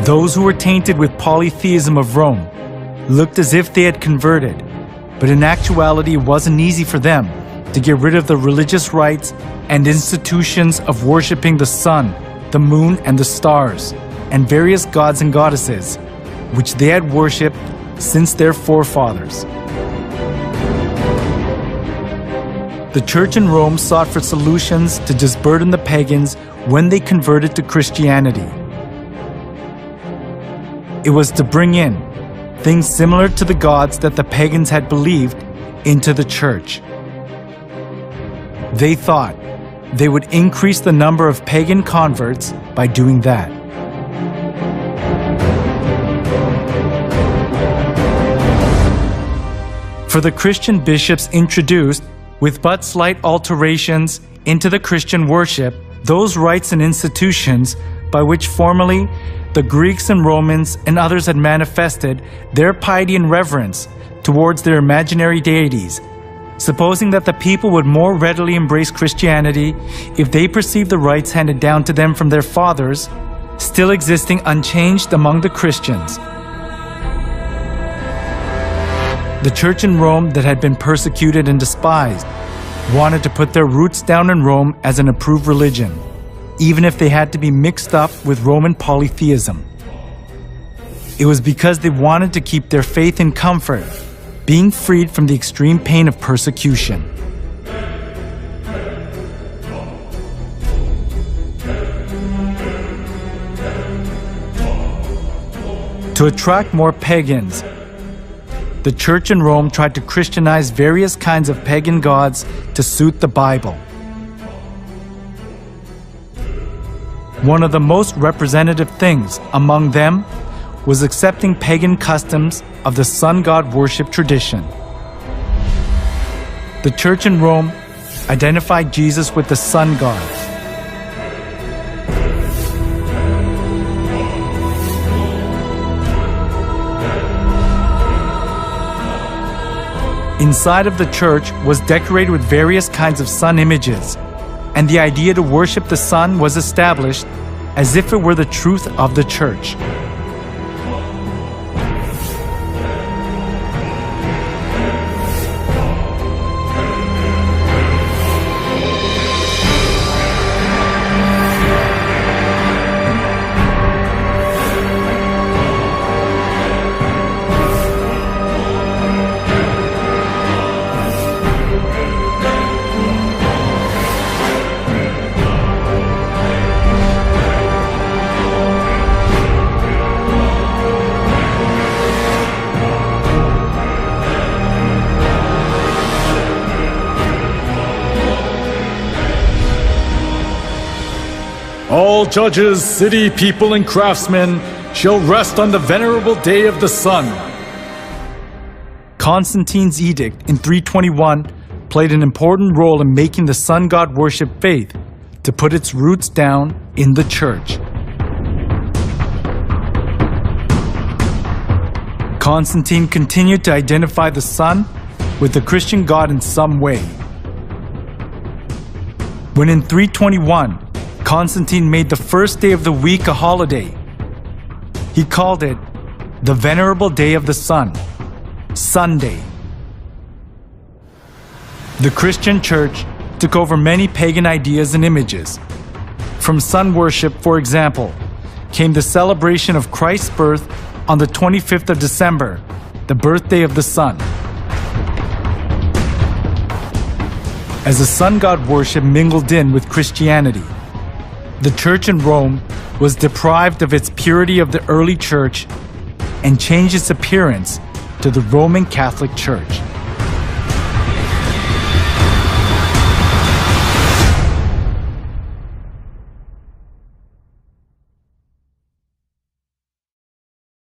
S2: Those who were tainted with polytheism of Rome looked as if they had converted, but in actuality it wasn't easy for them to get rid of the religious rites and institutions of worshipping the sun, the moon, and the stars, and various gods and goddesses, which they had worshipped since their forefathers. The church in Rome sought for solutions to disburden the pagans when they converted to Christianity. It was to bring in things similar to the gods that the pagans had believed into the church. They thought they would increase the number of pagan converts by doing that. For the Christian bishops introduced, with but slight alterations into the Christian worship, those rites and institutions by which formerly the Greeks and Romans and others had manifested their piety and reverence towards their imaginary deities, supposing that the people would more readily embrace Christianity if they perceived the rites handed down to them from their fathers still existing unchanged among the Christians. The church in Rome that had been persecuted and despised wanted to put their roots down in Rome as an approved religion, even if they had to be mixed up with Roman polytheism. It was because they wanted to keep their faith in comfort, being freed from the extreme pain of persecution. To attract more pagans, the church in Rome tried to Christianize various kinds of pagan gods to suit the Bible. One of the most representative things among them was accepting pagan customs of the sun god worship tradition. The church in Rome identified Jesus with the sun god. Inside of the church was decorated with various kinds of sun images, and the idea to worship the sun was established as if it were the truth of the church. All judges, city people, and craftsmen shall rest on the venerable day of the sun. Constantine's edict in 321 played an important role in making the sun god worship faith to put its roots down in the church. Constantine continued to identify the sun with the Christian god in some way. When in 321, Constantine made the first day of the week a holiday, he called it the Venerable Day of the Sun, Sunday. The Christian church took over many pagan ideas and images. From sun worship, for example, came the celebration of Christ's birth on the 25th of December, the birthday of the sun. As the sun god worship mingled in with Christianity, the church in Rome was deprived of its purity of the early church and changed its appearance to the Roman Catholic Church